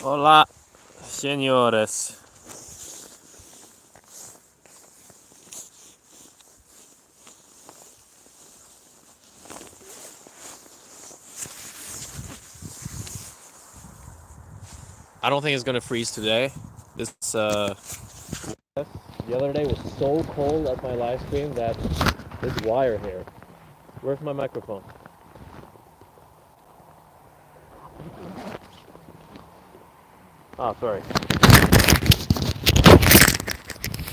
Hola, señores. I don't think it's gonna freeze today. The other day was so cold at my live stream that this wire here. Where's my microphone? Oh, sorry.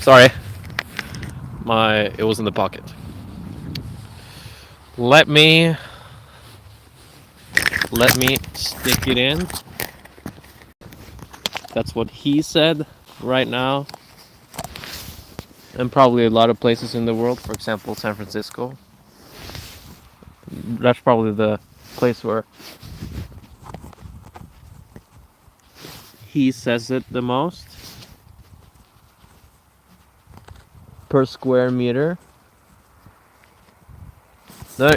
Sorry. It was in the pocket. Let me stick it in. That's what he said right now. And probably a lot of places in the world, for example, San Francisco. That's probably the place where he says it the most per square meter. No,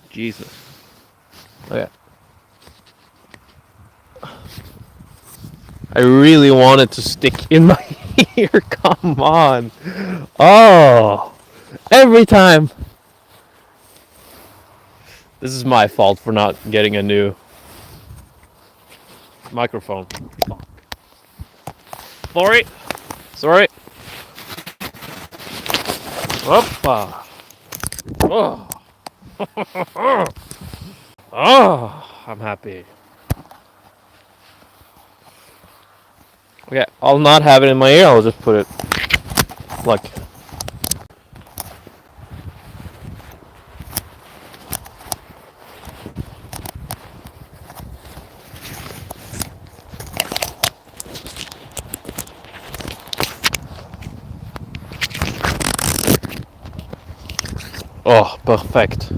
Jesus. Okay. I really wanted to stick in my ear. Come on. Oh, every time. This is my fault for not getting a new microphone. Sorry. Sorry. Hoppa. Oh. Oh, I'm happy. Okay, I'll not have it in my ear. I'll just put it like. Oh, perfect.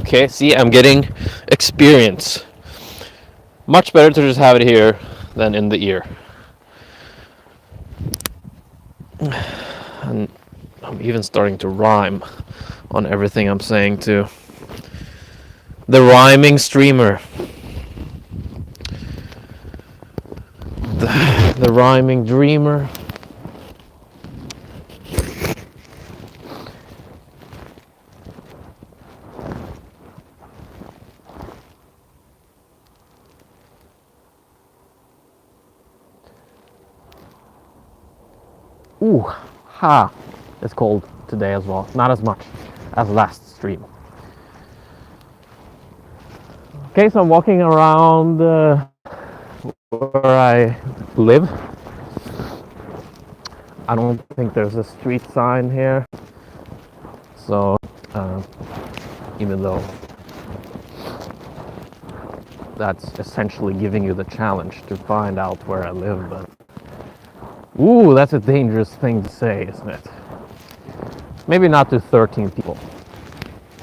Okay, see, I'm getting experience. Much better to just have it here than in the ear. And I'm even starting to rhyme on everything I'm saying too. The rhyming streamer. The rhyming dreamer. Ooh, ha! It's cold today as well. Not as much as last stream. Okay, so I'm walking around where I live. I don't think there's a street sign here. So, even though that's essentially giving you the challenge to find out where I live, but ooh, that's a dangerous thing to say, isn't it? Maybe not to 13 people,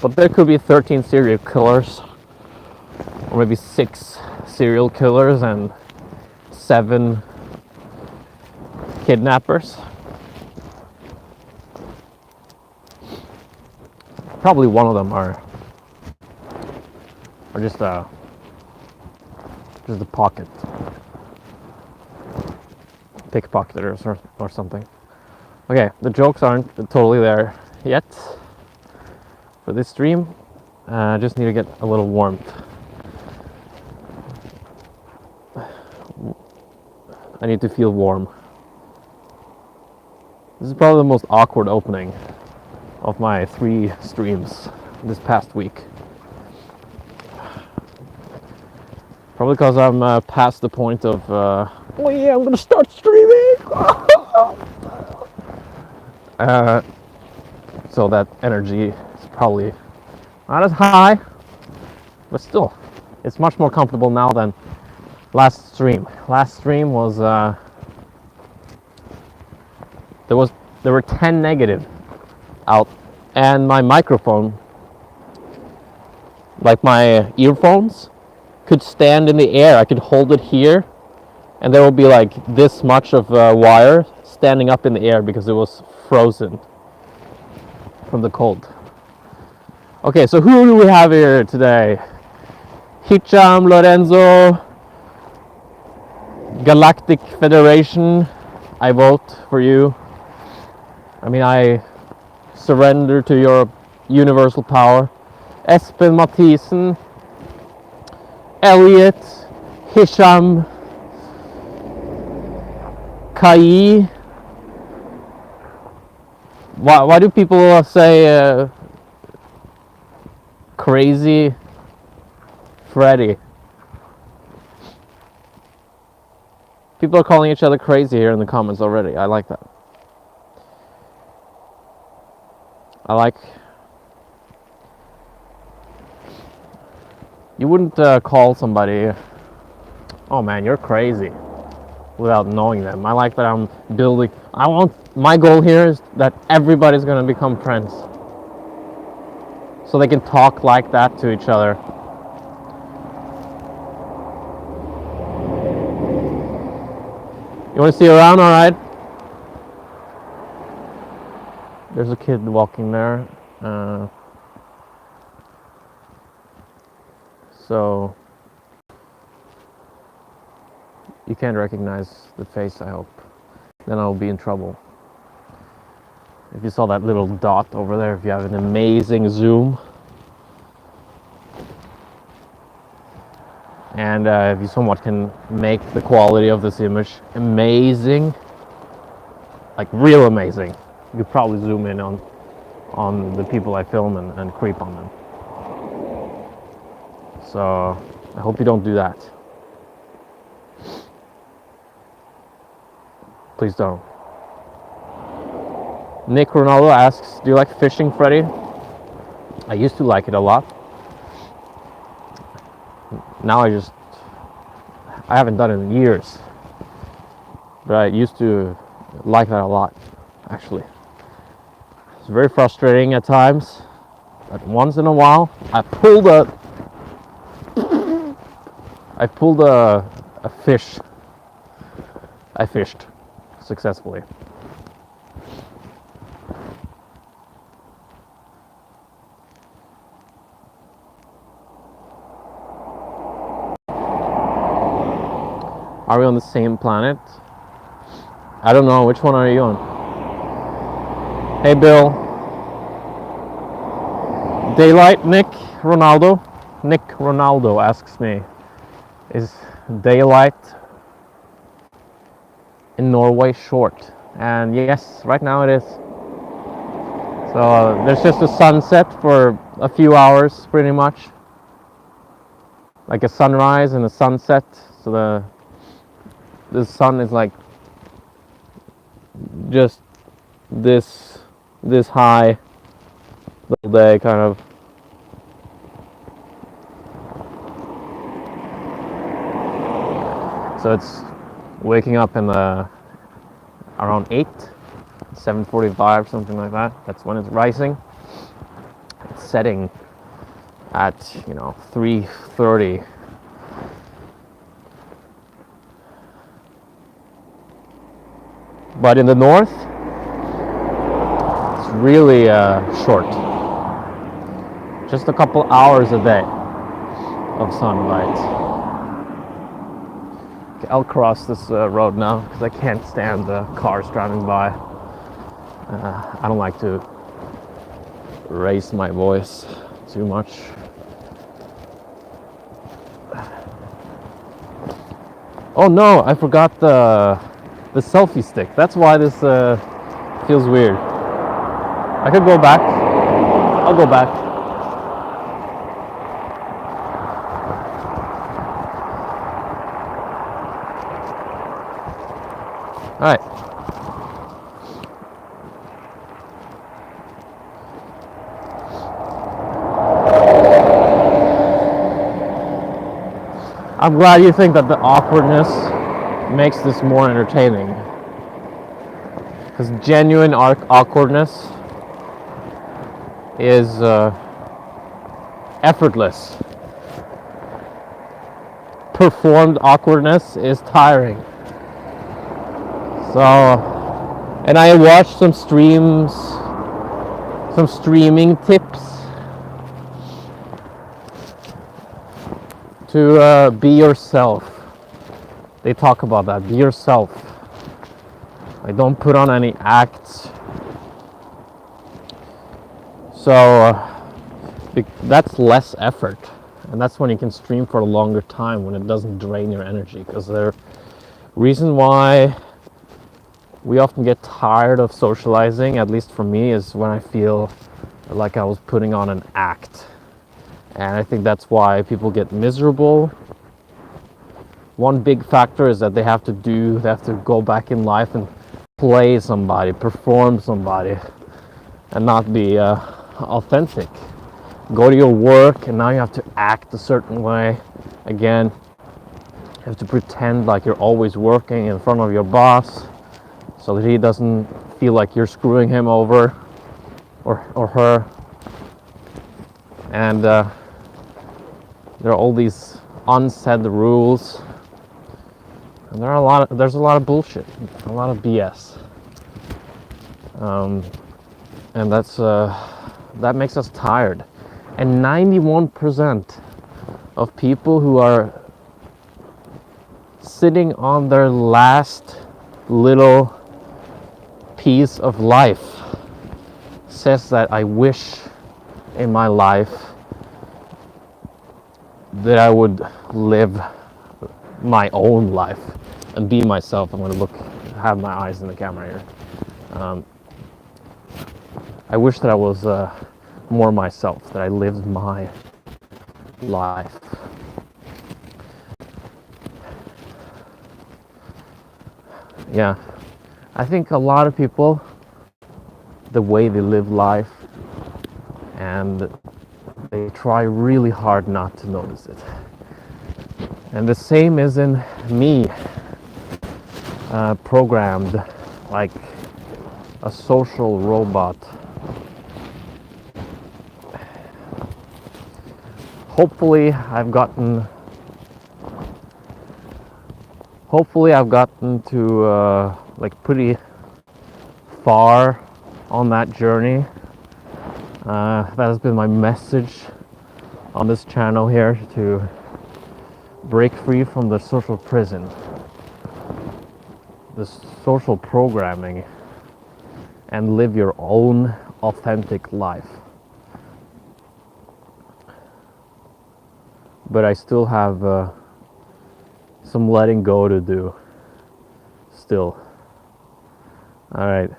but there could be 13 serial killers, or maybe 6 serial killers and 7 kidnappers. Probably one of them are just a pickpocketers or something. Okay, the jokes aren't totally there yet for this stream. I just need to get a little warmth. I need to feel warm. This is probably the most awkward opening of my 3 streams this past week. Probably because I'm past the point of, oh yeah, I'm gonna start streaming! So that energy is probably not as high, but still, it's much more comfortable now than last stream. Last stream was, there were 10 negative out, and my microphone, like my earphones, could stand in the air. I could hold it here, and there will be like this much of wire standing up in the air because it was frozen from the cold. Okay, so who do we have here today? Hicham, Lorenzo, Galactic Federation, I vote for you. I mean, I surrender to your universal power. Espen Mathisen, Elliot, Hisham, Kai. Why do people say crazy Freddy? People are calling each other crazy here in the comments already. I like that. You wouldn't call somebody, oh man, you're crazy, without knowing them. I like that I'm building. My goal here is that everybody's gonna become friends. So they can talk like that to each other. You wanna see around, alright? There's a kid walking there. So you can't recognize the face, I hope. Then I'll be in trouble. If you saw that little dot over there, if you have an amazing zoom, and if you somewhat can make the quality of this image amazing, like real amazing, you could probably zoom in on the people I film and creep on them. So I hope you don't do that. Please don't. Nick Ronaldo asks, do you like fishing, Freddy? I used to like it a lot. Now I haven't done it in years. But I used to like that a lot, actually. It's very frustrating at times, but once in a while I pulled a fish. I fished successfully. Are we on the same planet? I don't know. Which one are you on? Hey, Bill. Daylight, Nick Ronaldo. Nick Ronaldo asks me, is daylight in Norway short? And yes, right now it is. So there's just a sunset for a few hours, pretty much. Like a sunrise and a sunset. So the sun is like just this high little day, kind of. So it's waking up in around 7:45, something like that. That's when it's rising. It's setting at 3:30. But in the north, it's really short. Just a couple hours a day of sunlight. Okay, I'll cross this road now because I can't stand the cars driving by. I don't like to raise my voice too much. Oh no, I forgot the selfie stick. That's why this feels weird. I could go back. I'll go back. All right. I'm glad you think that the awkwardness makes this more entertaining. Because genuine awkwardness is effortless. Performed awkwardness is tiring. So, and I watched some streams, some streaming tips to be yourself. they talk about that. Be yourself. Like, don't put on any acts. So that's less effort, and that's when you can stream for a longer time, when it doesn't drain your energy. Because the reason why we often get tired of socializing, at least for me, is when I feel like I was putting on an act. And I think that's why people get miserable. One big factor is that they have to go back in life and play somebody, perform somebody, and not be authentic. Go to your work and now you have to act a certain way. Again, you have to pretend like you're always working in front of your boss so that he doesn't feel like you're screwing him over or her. And there are all these unsaid rules, and there's a lot of bullshit, a lot of BS, and that makes us tired. And 91% of people who are sitting on their last little piece of life says that I wish in my life that I would live my own life and be myself. I'm going to have my eyes in the camera here. I wish that I was more myself, that I lived my life. Yeah, I think a lot of people, the way they live life, and they try really hard not to notice it. And the same is in me, programmed like a social robot. Hopefully I've gotten to like pretty far on that journey. That has been my message on this channel here, to break free from the social prison, the social programming, and live your own authentic life. But I still have some letting go to do still. All right.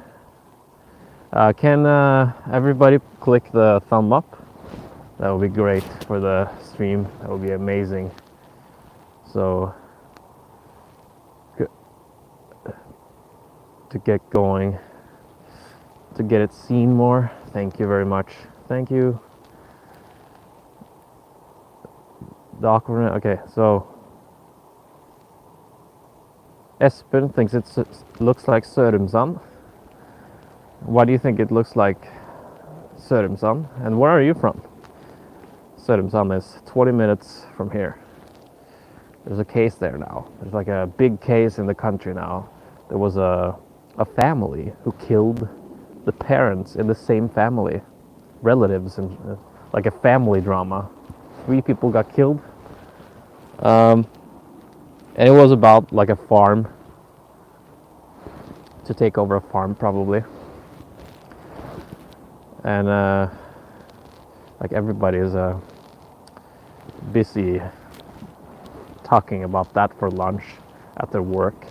Can everybody click the thumb up? That would be great for the stream. That would be amazing. So to get going, to get it seen more. Thank you very much. Thank you. Document. Okay, so Espen thinks it looks like Sörumsand. Why do you think it looks like Sörumsand? And where are you from? Sörumsand is 20 minutes from here. There's a case there now. There's like a big case in the country now. There was a family who killed the parents in the same family, relatives, and like a family drama. 3 people got killed. And it was about like a farm, to take over a farm probably. And like everybody is busy talking about that for lunch at their work.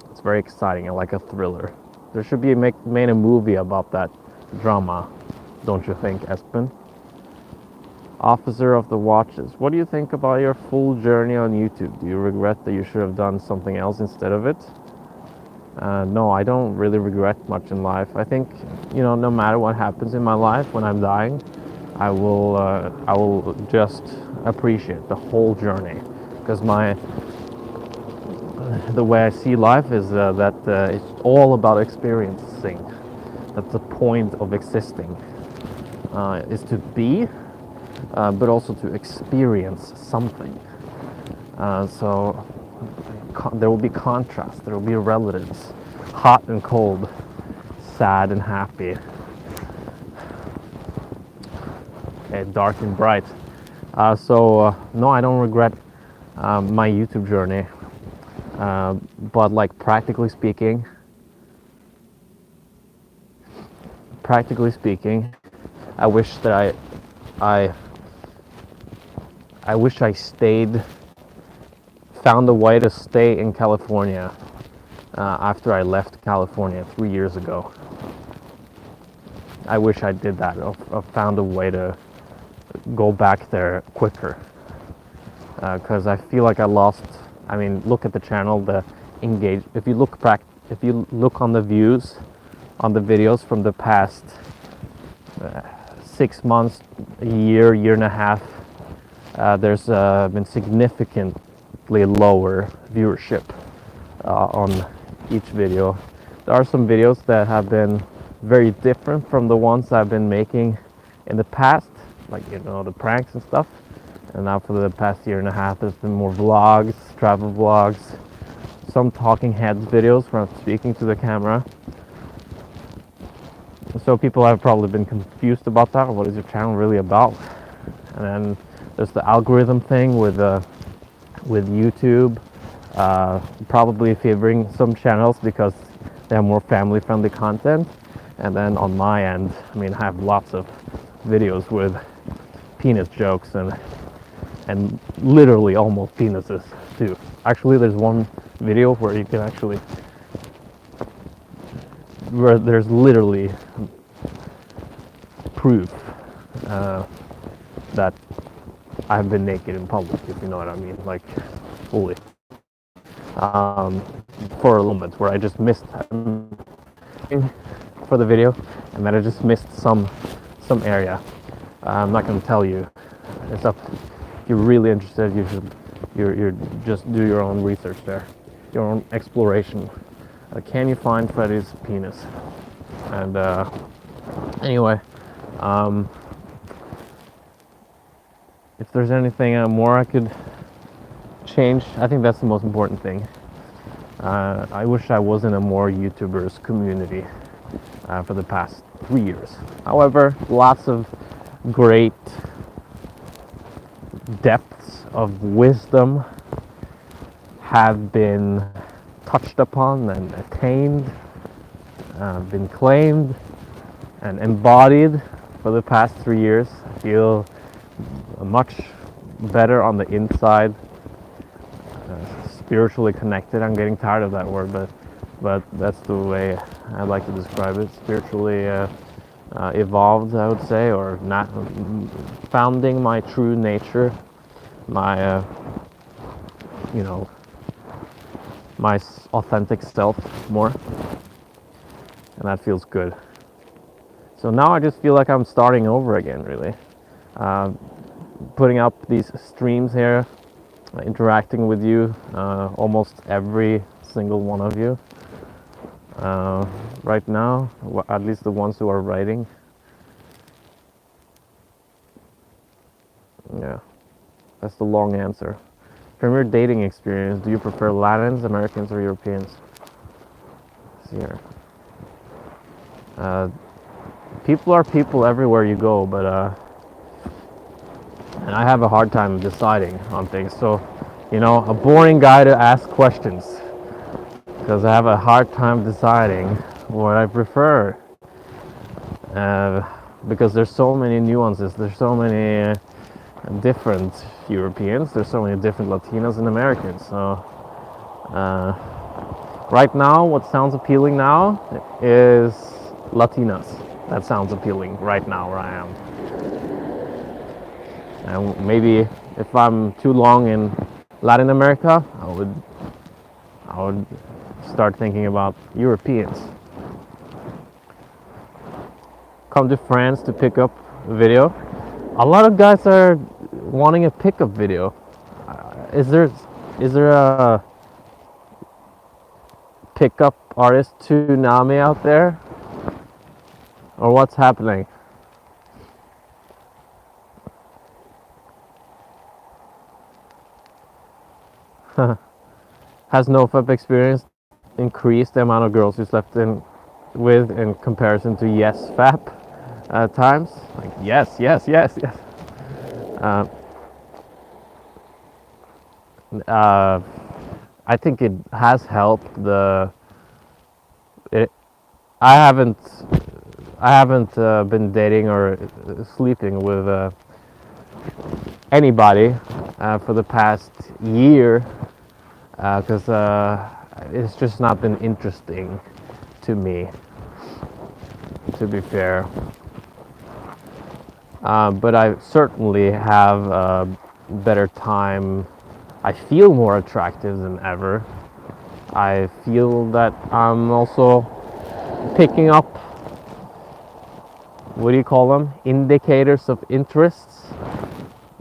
It's very exciting and like a thriller. There should be made a movie about that drama, don't you think, Espen? Officer of the Watches, what do you think about your full journey on YouTube? Do you regret that you should have done something else instead of it? No, I don't really regret much in life. I think, no matter what happens in my life when I'm dying, I will just appreciate the whole journey, because the way I see life is that it's all about experiencing. That's the point of existing, is to be, but also to experience something. So there will be contrast, there will be relatives, hot and cold, sad and happy, and dark and bright. No, I don't regret my YouTube journey. But like practically speaking, I wish that I I wish I found a way to stay in California after I left California 3 years ago. I wish I did that. I found a way to go back there quicker. Because I feel like I lost. I mean, look at the channel, the engage. If you look on the views, on the videos from the past 6 months, a year, year and a half, there's been significantly lower viewership on each video. There are some videos that have been very different from the ones I've been making in the past, like the pranks and stuff. And now for the past year and a half, there's been more vlogs, travel vlogs, some talking heads videos where I'm speaking to the camera. So people have probably been confused about that. What is your channel really about? And then there's the algorithm thing with YouTube, probably favoring some channels because they have more family-friendly content. And then on my end, I mean, I have lots of videos with penis jokes and literally almost penises too. Actually, there's one video where you can where there's literally proof that I've been naked in public, if you know what I mean, like fully. For a moment where I just missed for the video, and then I just missed some area. I'm not going to tell you. It's up. If you're really interested, you just do your own research there, your own exploration. Can you find Freddy's penis? And anyway, if there's anything more I could change, I think that's the most important thing. I wish I was in a more YouTubers community for the past 3 years. However, lots of great depths of wisdom have been touched upon and attained, been claimed and embodied for the past 3 years. I feel much better on the inside, spiritually connected. I'm getting tired of that word, but that's the way I like to describe it. Spiritually evolved, I would say, or not founding my true nature, my my authentic self more, and that feels good. So now I just feel like I'm starting over again, really. Putting up these streams here, interacting with you, almost every single one of you. Right now, at least the ones who are writing. Yeah, that's the long answer. From your dating experience, do you prefer Latins, Americans, or Europeans? Let's see here. People are people everywhere you go, but and I have a hard time deciding on things. So, a boring guy to ask questions, because I have a hard time deciding what I prefer. Because there's so many nuances, there's so many different Europeans, there's so many different Latinos and Americans. So right now, what sounds appealing now is Latinas. That sounds appealing right now where I am. And maybe if I'm too long in Latin America, I would start thinking about Europeans. Come to France to pick up a video. A lot of guys are wanting a pickup video. Is there a pickup artist tsunami out there, or what's happening? Has NoFap experience increased the amount of girls you slept with in comparison to yes fap times? Like yes. I think it has helped the. It, I haven't been dating or sleeping with anybody for the past year because it's just not been interesting to me, to be fair. But I certainly have a better time. I feel more attractive than ever. I feel that I'm also picking up, what do you call them? Indicators of interests.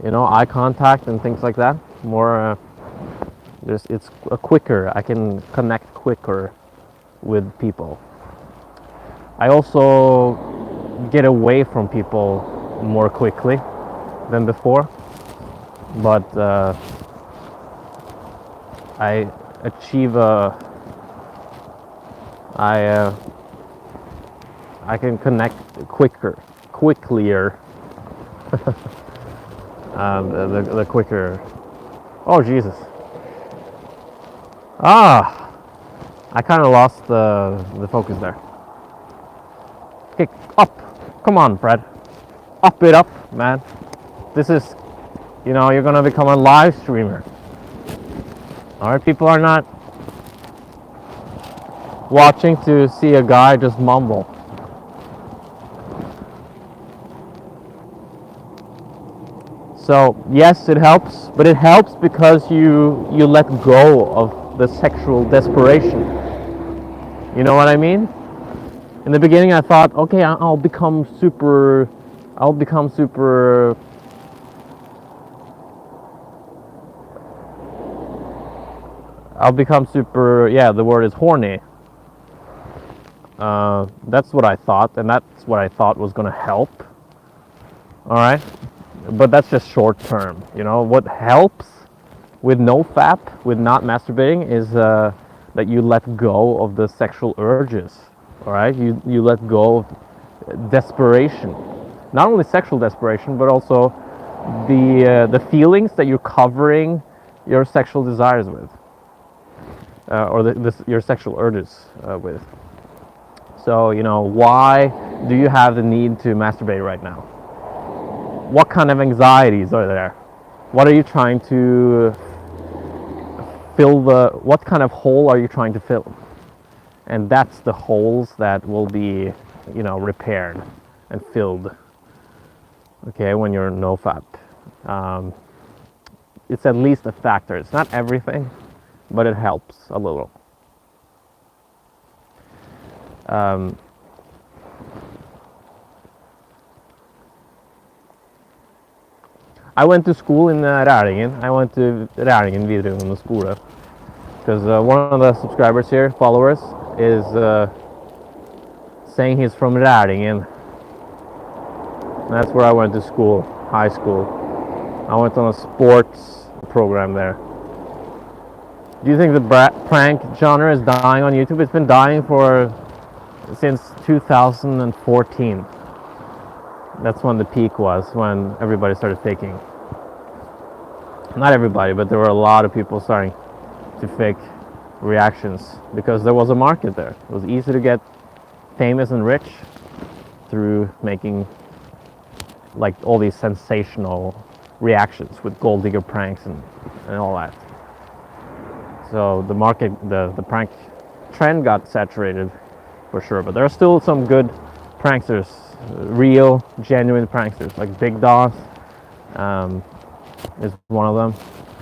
You know, eye contact and things like that. More, it's a quicker. I can connect quicker with people. I also get away from people more quickly than before, but I achieve I can connect quicklier. The quicker. Oh Jesus! Ah, I kind of lost the focus there. Okay, up. Come on, Fred. Up it up, man. This is, you're gonna become a live streamer. All right, people are not watching to see a guy just mumble. So yes, it helps, but it helps because you let go of the sexual desperation. You know what I mean? In the beginning, I thought, okay, I'll become super. Yeah, the word is horny. That's what I thought, and that's what I thought was gonna help. All right, but that's just short term. What helps with no FAP, with not masturbating, is that you let go of the sexual urges. All right, you let go of desperation, not only sexual desperation, but also the feelings that you're covering your sexual desires with, or your sexual urges with. So, why do you have the need to masturbate right now? What kind of anxieties are there? What are you trying to what kind of hole are you trying to fill? And that's the holes that will be, repaired and filled, okay, when you're no-fap. It's at least a factor. It's not everything, but it helps a little. I went to school in Rælingen. I went to Rælingen videregående skole because one of the subscribers here, followers, is saying he's from Rælingen. That's where I went to school, high school. I went on a sports program there. Do you think the prank genre is dying on YouTube? It's been dying since 2014. That's when the peak was, when everybody started faking. Not everybody, but there were a lot of people starting to fake reactions because there was a market there. It was easy to get famous and rich through making like all these sensational reactions with gold digger pranks and all that. So the market, the prank trend got saturated for sure, but there are still some good pranksters, real, genuine pranksters, like Big Doss is one of them.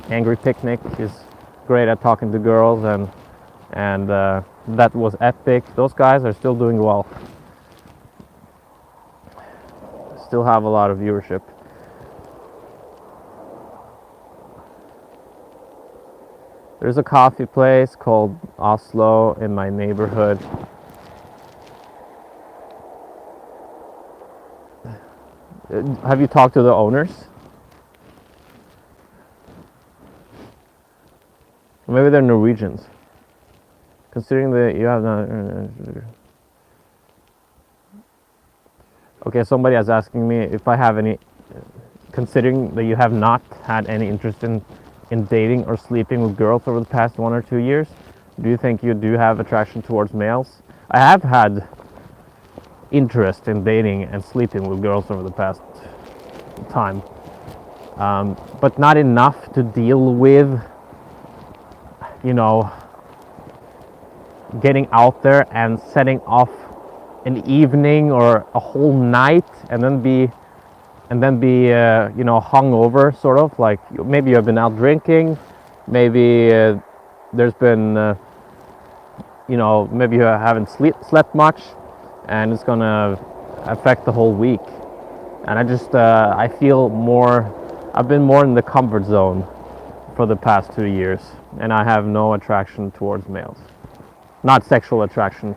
Angry Picnic is great at talking to girls, and that was epic. Those guys are still doing well. Still have a lot of viewership. There's a coffee place called Oslo in my neighborhood. Have you talked to the owners? Maybe they're Norwegians. Considering that you have not. Okay, somebody is asking me if I have any. Considering that you have not had any interest in in dating or sleeping with girls over the past 1 or 2 years? Do you think you do have attraction towards males? I have had interest in dating and sleeping with girls over the past time, but not enough to deal with, you know, getting out there and setting off an evening or a whole night and then be hungover, sort of like maybe you have been out drinking, maybe there's been maybe you haven't slept much, and it's gonna affect the whole week. And I feel more, I've been more in the comfort zone for the past 2 years, and I have no attraction towards males, not sexual attraction.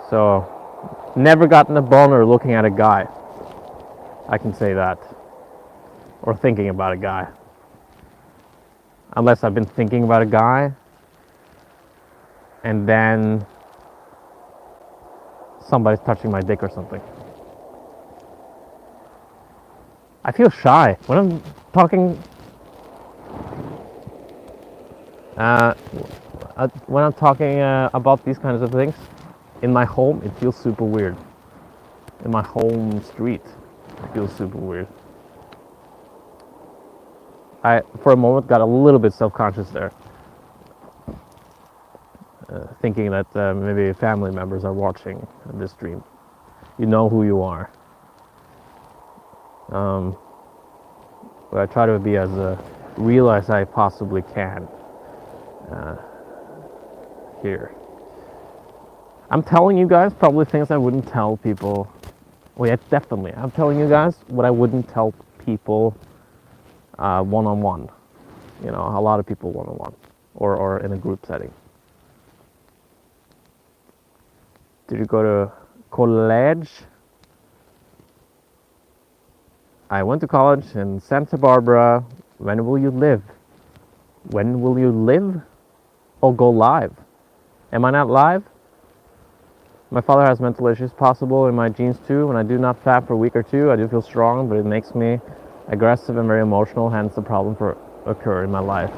So, never gotten a boner looking at a guy. I can say that. Or thinking about a guy. Unless I've been thinking about a guy and then somebody's touching my dick or something. I feel shy when I'm talking. When I'm talking about these kinds of things in my home, it feels super weird. In my home street, it feels super weird. I, for a moment, got a little bit self-conscious there, thinking that maybe family members are watching this stream. You know who you are. But I try to be as real as I possibly can here. I'm telling you guys probably things I wouldn't tell people. Well, yeah, definitely. I'm telling you guys what I wouldn't tell people one-on-one. You know, a lot of people one-on-one or in a group setting. Did you go to college? I went to college in Santa Barbara. When will you live? When will you live? Oh, go live. Am I not live? My father has mental issues, possible in my genes too. When I do not fap for a week or two, I do feel strong, but it makes me aggressive and very emotional, hence the problem for occur in my life.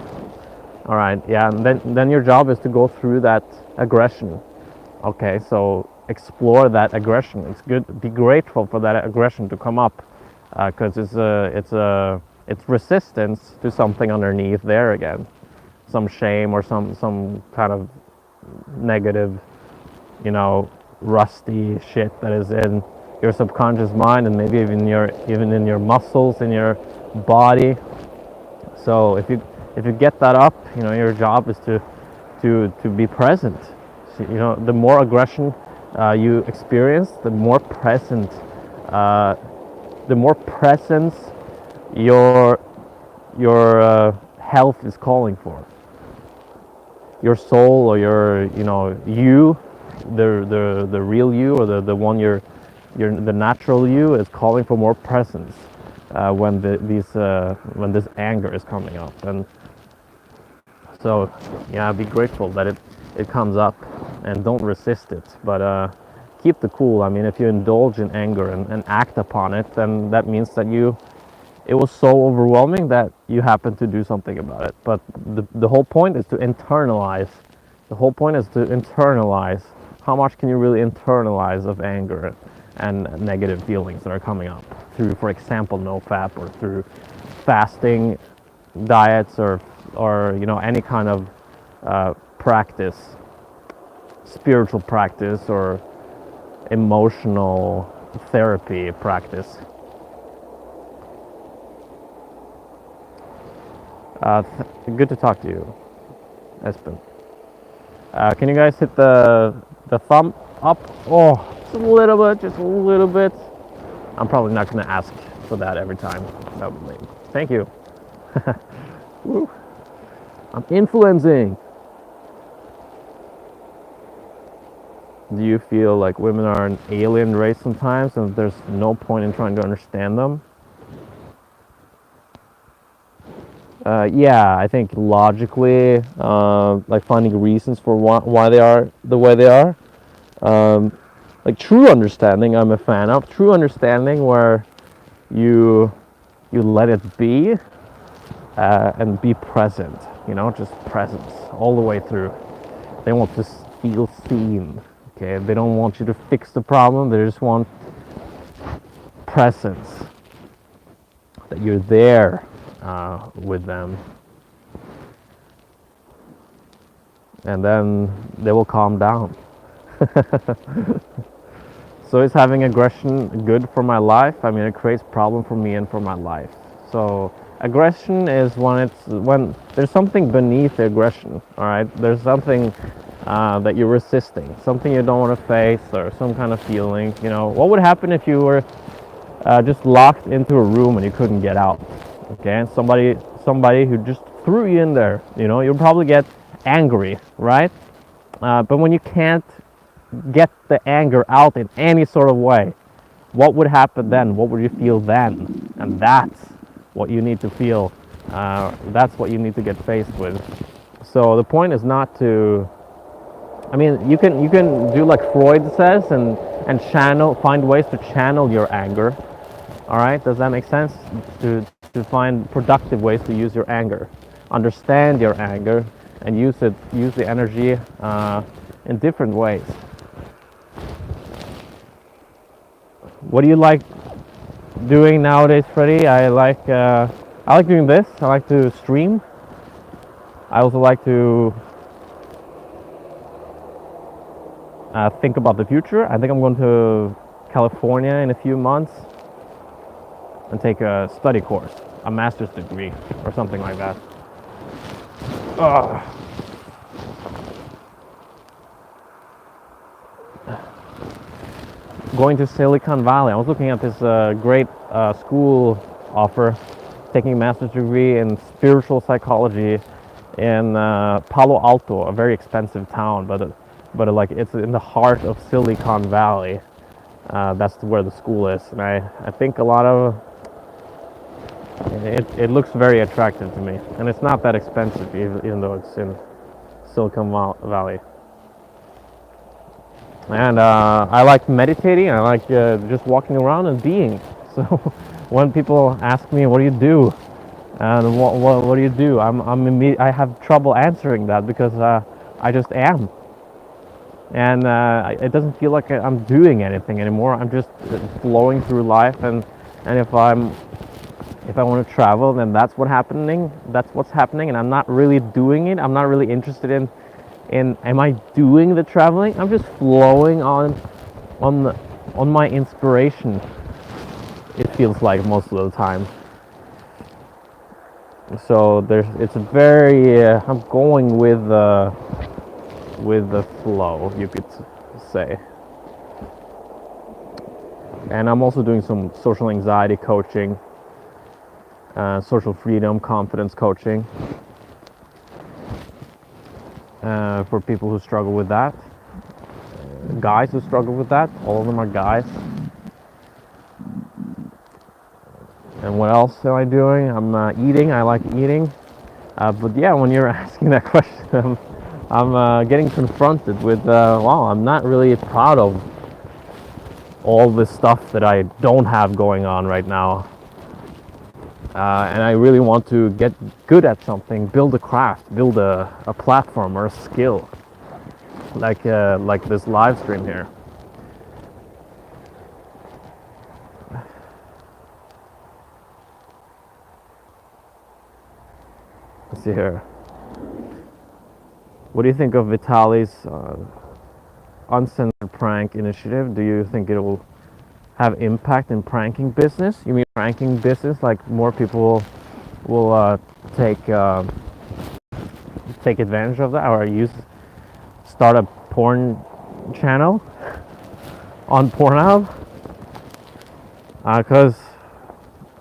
All right, yeah, and then your job is to go through that aggression. Okay, so explore that aggression. It's good, be grateful for that aggression to come up, because it's resistance to something underneath there again, some shame or some kind of negative, rusty shit that is in your subconscious mind, and maybe even in your muscles, in your body. So if you get that up, your job is to be present. So, the more aggression you experience, the more presence your health is calling for. Your soul, or you, the real you, or the one the natural you is calling for more presence when this anger is coming up. And so yeah, be grateful that it comes up, and don't resist it, but keep the cool. I mean, if you indulge in anger and act upon it, then that means that it was so overwhelming that you happen to do something about it. But the whole point is to internalize. The whole point is to internalize. How much can you really internalize of anger and negative feelings that are coming up through, for example, no fap, or through fasting diets, or any kind of practice, spiritual practice, or emotional therapy practice. Good to talk to you, Espen. Can you guys hit the thumb up? Oh, just a little bit. I'm probably not going to ask for that every time. That would be lame. Thank you. Woo. I'm influencing. Do you feel like women are an alien race sometimes, and there's no point in trying to understand them? Yeah, I think logically, like finding reasons for why they are the way they are. Like true understanding, I'm a fan of. True understanding where you let it be, and be present. Just presence all the way through. They want to feel seen. Okay, they don't want you to fix the problem. They just want presence. That you're there with them, and then they will calm down. So is having aggression good for my life? I mean, it creates problem for me and for my life. So aggression is when there's something beneath the aggression. All right, there's something that you're resisting, something you don't want to face, or some kind of feeling. What would happen if you were just locked into a room and you couldn't get out? Okay, and somebody who just threw you in there. You'll probably get angry, right? But when you can't get the anger out in any sort of way, what would happen then? What would you feel then? And that's what you need to feel. That's what you need to get faced with. So the point is not to. I mean, you can do like Freud says, and find ways to channel your anger. All right, does that make sense? To find productive ways to use your anger, understand your anger, and use the energy in different ways. What do you like doing nowadays, Freddy? I like doing this. I like to stream. I also like to think about the future. I think I'm going to California in a few months and take a study course, a master's degree or something like that. Going to Silicon Valley. I was looking at this great school offer, taking a master's degree in spiritual psychology in Palo Alto, a very expensive town, but like it's in the heart of Silicon Valley. That's where the school is, and I think a lot of it looks very attractive to me, and it's not that expensive even though it's in Silicon Valley. And I like meditating. I like just walking around and being. So when people ask me, "What do you do?" and "What do you do?" I have trouble answering that because I just am, and it doesn't feel like I'm doing anything anymore. I'm just flowing through life, and if I want to travel, then that's what's happening, and I'm not really doing it. I'm not really interested in am I doing the traveling? I'm just flowing on my inspiration. It feels like most of the time. So it's a very I'm going with the flow, you could say. And I'm also doing some social anxiety coaching, social freedom, confidence coaching. For people who struggle with that, guys who struggle with that. All of them are guys. And what else am I doing? I'm eating. I like eating. But yeah, when you're asking that question, I'm getting confronted with, wow, I'm not really proud of all this stuff that I don't have going on right now. And I really want to get good at something, build a craft, build a platform or a skill, like this live stream here. Let's see here. What do you think of Vitali's uncensored prank initiative? Do you think it will have impact in pranking business? You mean pranking business, like more people will take advantage of that, or start a porn channel on Pornhub? Because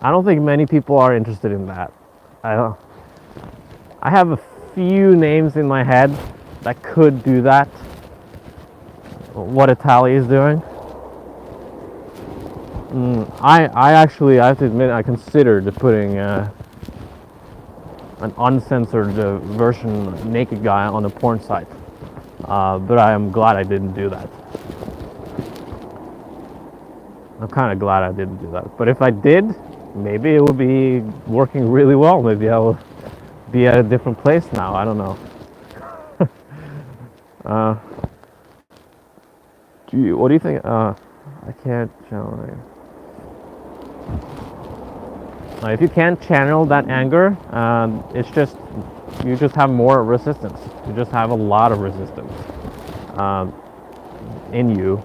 I don't think many people are interested in that. I have a few names in my head that could do that. What Italy is doing. I actually, I have to admit, I considered putting an uncensored version naked guy on a porn site, but I am glad I didn't do that. I'm kind of glad I didn't do that. But if I did, maybe it would be working really well. Maybe I will be at a different place now. I don't know. uh, what do you think? I can't channel it. If you can't channel that anger, it's just you just have more resistance. You just have a lot of resistance in you.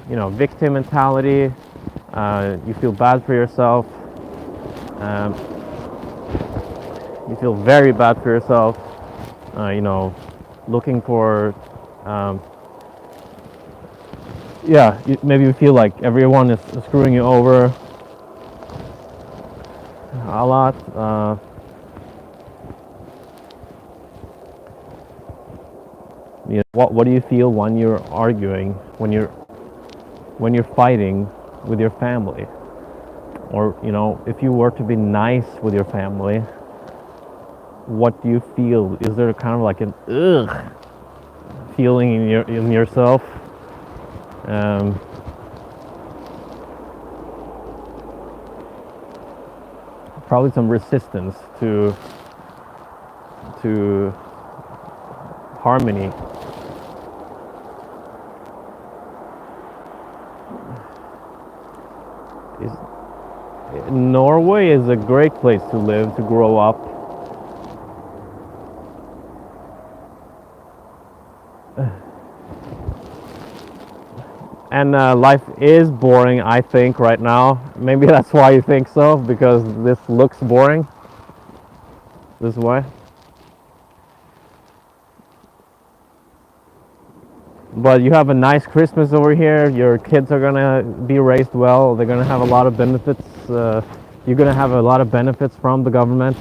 You know, victim mentality. You feel bad for yourself. Um, you feel very bad for yourself. Looking for. Maybe you feel like everyone is screwing you over a lot. What do you feel when you're arguing, when you're fighting with your family, or if you were to be nice with your family, what do you feel? Is there kind of like an ugh feeling in yourself? Probably some resistance to harmony. Norway is a great place to live, to grow up. And life is boring, I think, right now. Maybe that's why you think so, because this looks boring. This way. But you have a nice Christmas over here. Your kids are gonna be raised well. They're gonna have a lot of benefits. You're gonna have a lot of benefits from the government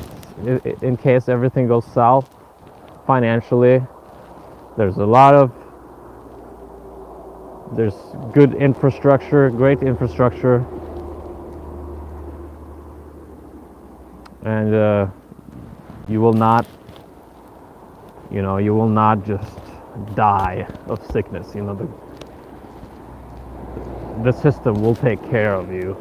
in case everything goes south financially. There's good infrastructure, great infrastructure, and you will not just die of sickness. The system will take care of you.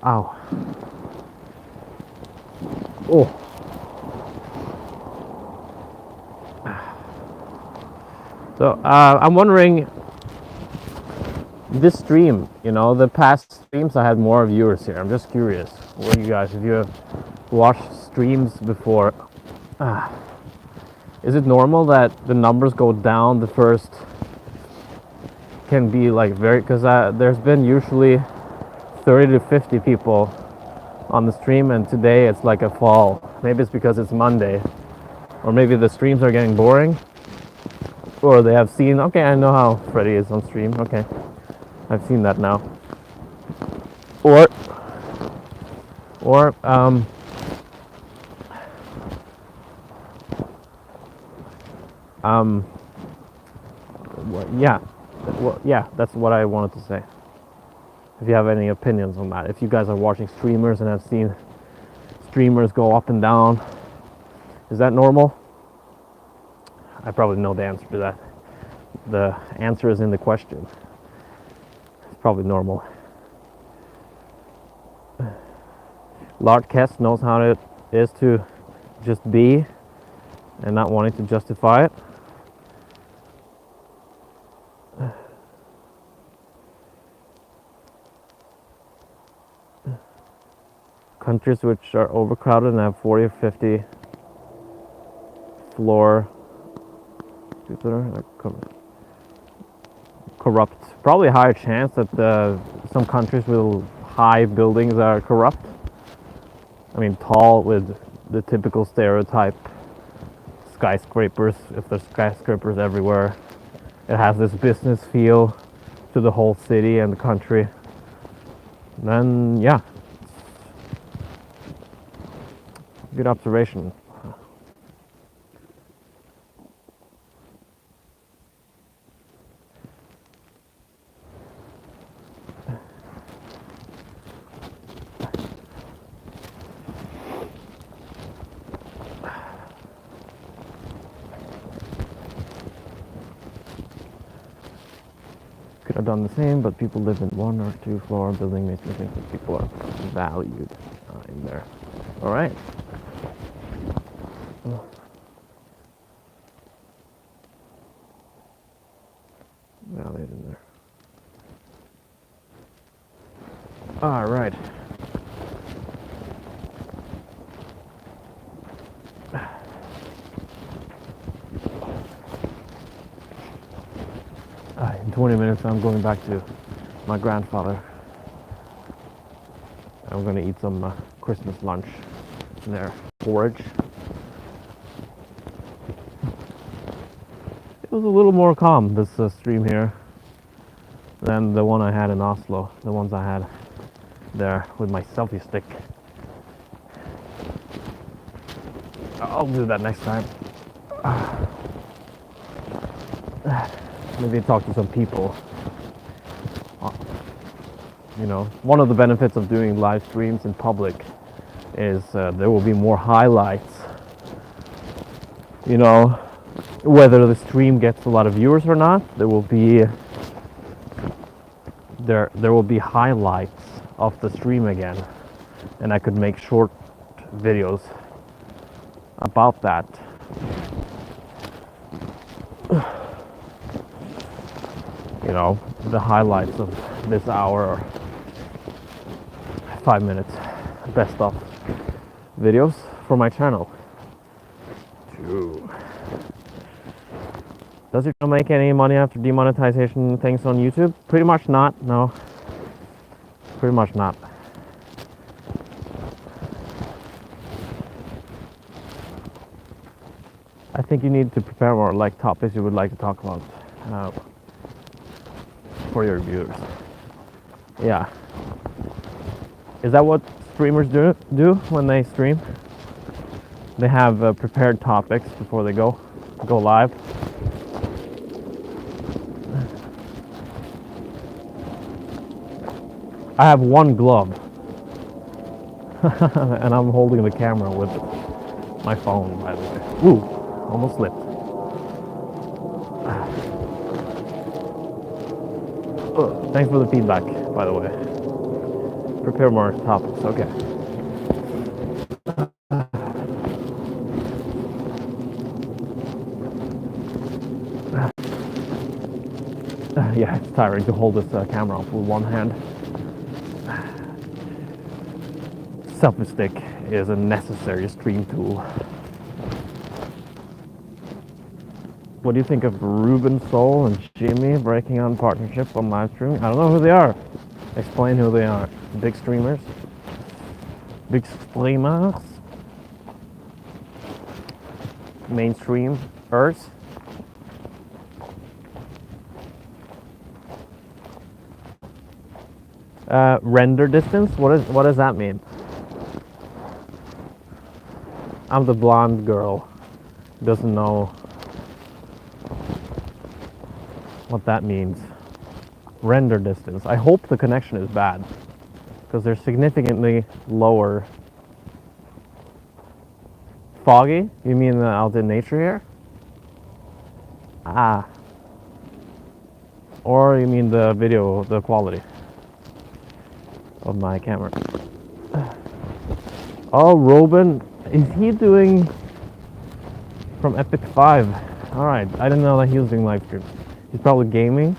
Ow. Oh. So I'm wondering, this stream, the past streams I had more viewers here. I'm just curious, what you guys, if you have watched streams before, is it normal that the numbers go down the first, can be like because there's been usually 30 to 50 people on the stream, and today it's like a fall. Maybe it's because it's Monday, or maybe the streams are getting boring, or they have seen, okay, I know how Freddy is on stream, okay, I've seen that now. Or yeah, that's what I wanted to say. If you have any opinions on that, if you guys are watching streamers and have seen streamers go up and down, is that normal? I probably know the answer to that. The answer is in the question. It's probably normal. Lard Kess knows how it is to just be and not wanting to justify it. Countries which are overcrowded and have 40 or 50 floor corrupt. Probably a higher chance that some countries with high buildings are corrupt. I mean, tall with the typical stereotype skyscrapers. If there's skyscrapers everywhere, it has this business feel to the whole city and the country. Then, yeah. Good observation. are done the same, but people live in 1 or 2 floor building makes me think that people are valued in there. All right. Valued in there. All right. In 20 minutes, I'm going back to my grandfather. I'm going to eat some Christmas lunch there. Porridge. It was a little more calm, this stream here, than the one I had in Oslo. The ones I had there with my selfie stick. I'll do that next time. Maybe talk to some people. You know, one of the benefits of doing live streams in public is there will be more highlights. You know, whether the stream gets a lot of viewers or not, there will be highlights of the stream again, and I could make short videos about that. You know, the highlights of this hour or 5 minutes best of videos for my channel. Does it make any money after demonetization things on YouTube? Pretty much not, no. Pretty much not. I think you need to prepare more like topics you would like to talk about for your viewers. Yeah. Is that what streamers do when they stream? They have prepared topics before they go live. I have one glove and I'm holding the camera with my phone, by the way. Ooh, almost slipped. Thanks for the feedback, by the way. Prepare more topics, okay. Yeah, it's tiring to hold this camera up with one hand. Selfie stick is a necessary stream tool. What do you think of Ruben Soul and Jimmy breaking on partnership on live streaming? I don't know who they are. Explain who they are. Big streamers? Big streamers? Mainstream Earth? Render distance? What does that mean? I'm the blonde girl. Doesn't know what that means. Render distance. I hope the connection is bad, because they're significantly lower. Foggy? You mean out in nature here? Ah. Or you mean the video, the quality of my camera? Oh, Robin. Is he doing from Epic 5? Alright, I didn't know that he was doing live streams. He's probably gaming.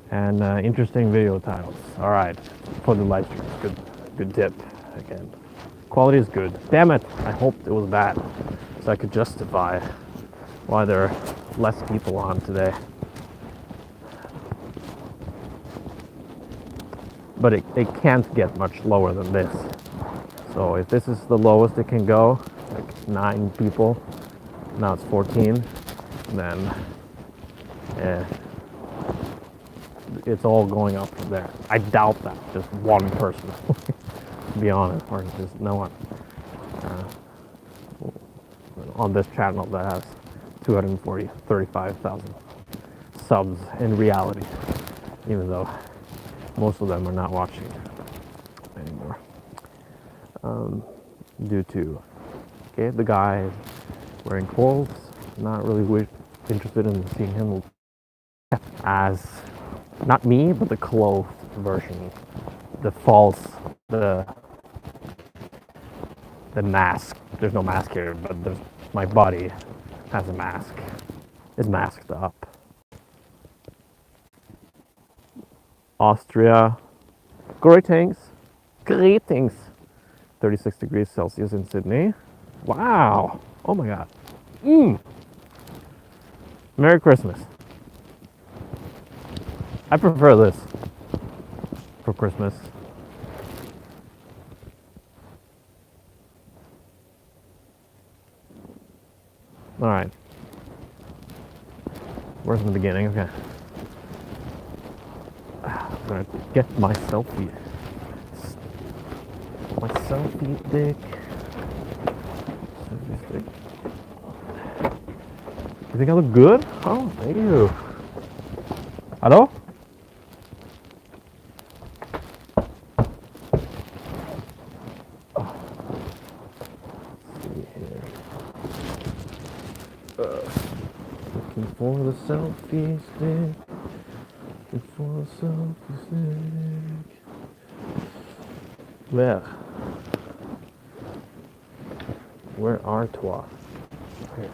And interesting video titles. Alright, for the live streams. Good tip. Again, quality is good. Damn it! I hoped it was bad, so I could justify why there are less people on today. But it can't get much lower than this. So if this is the lowest it can go, like 9 people, now it's 14, then it's all going up from there. I doubt that just one person, to be honest, or just no one on this channel that has 35,000 subs in reality, even though most of them are not watching anymore. due to the guy wearing clothes. Not really interested in seeing him as not me, but the clothed version, the false, the mask. There's no mask here, but my body has a mask. Is masked up. Austria. Greetings. 36 degrees Celsius in Sydney. Wow. Oh my god. Merry Christmas. I prefer this for Christmas. Alright. Where's the beginning? Okay. I'm gonna get my selfie. My selfie stick. Selfie stick. You think I look good? Oh, thank you. Hello? Looking for the selfie stick. Looking for the selfie stick. Where are toi? Here.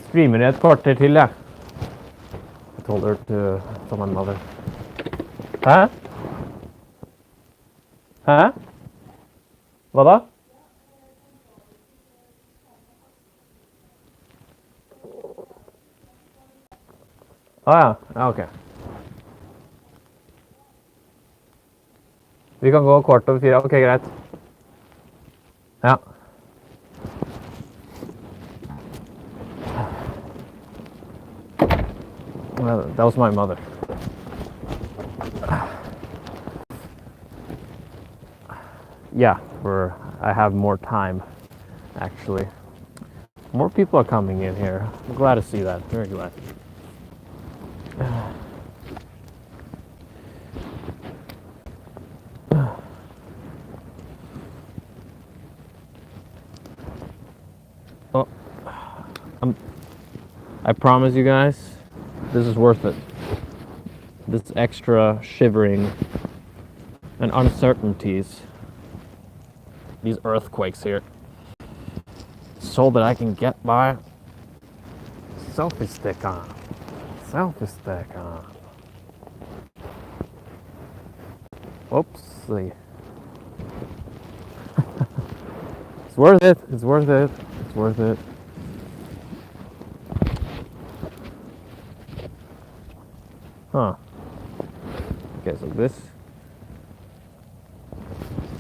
Streamer I ett kvarter till I told her to tell my mother. Huh? Huh? Vad då? Ja, okej. Vi kan gå 15:15. Okej, greit. Ja. Well, that was my mother. Yeah, I have more time, actually. More people are coming in here. I'm glad to see that. Very glad. Oh, I promise you guys, this is worth it. This extra shivering and uncertainties, these earthquakes here, so that I can get my selfie stick on. Selfie stick on. Oopsie. It's worth it. It's worth it. It's worth it. Huh. Okay, so this is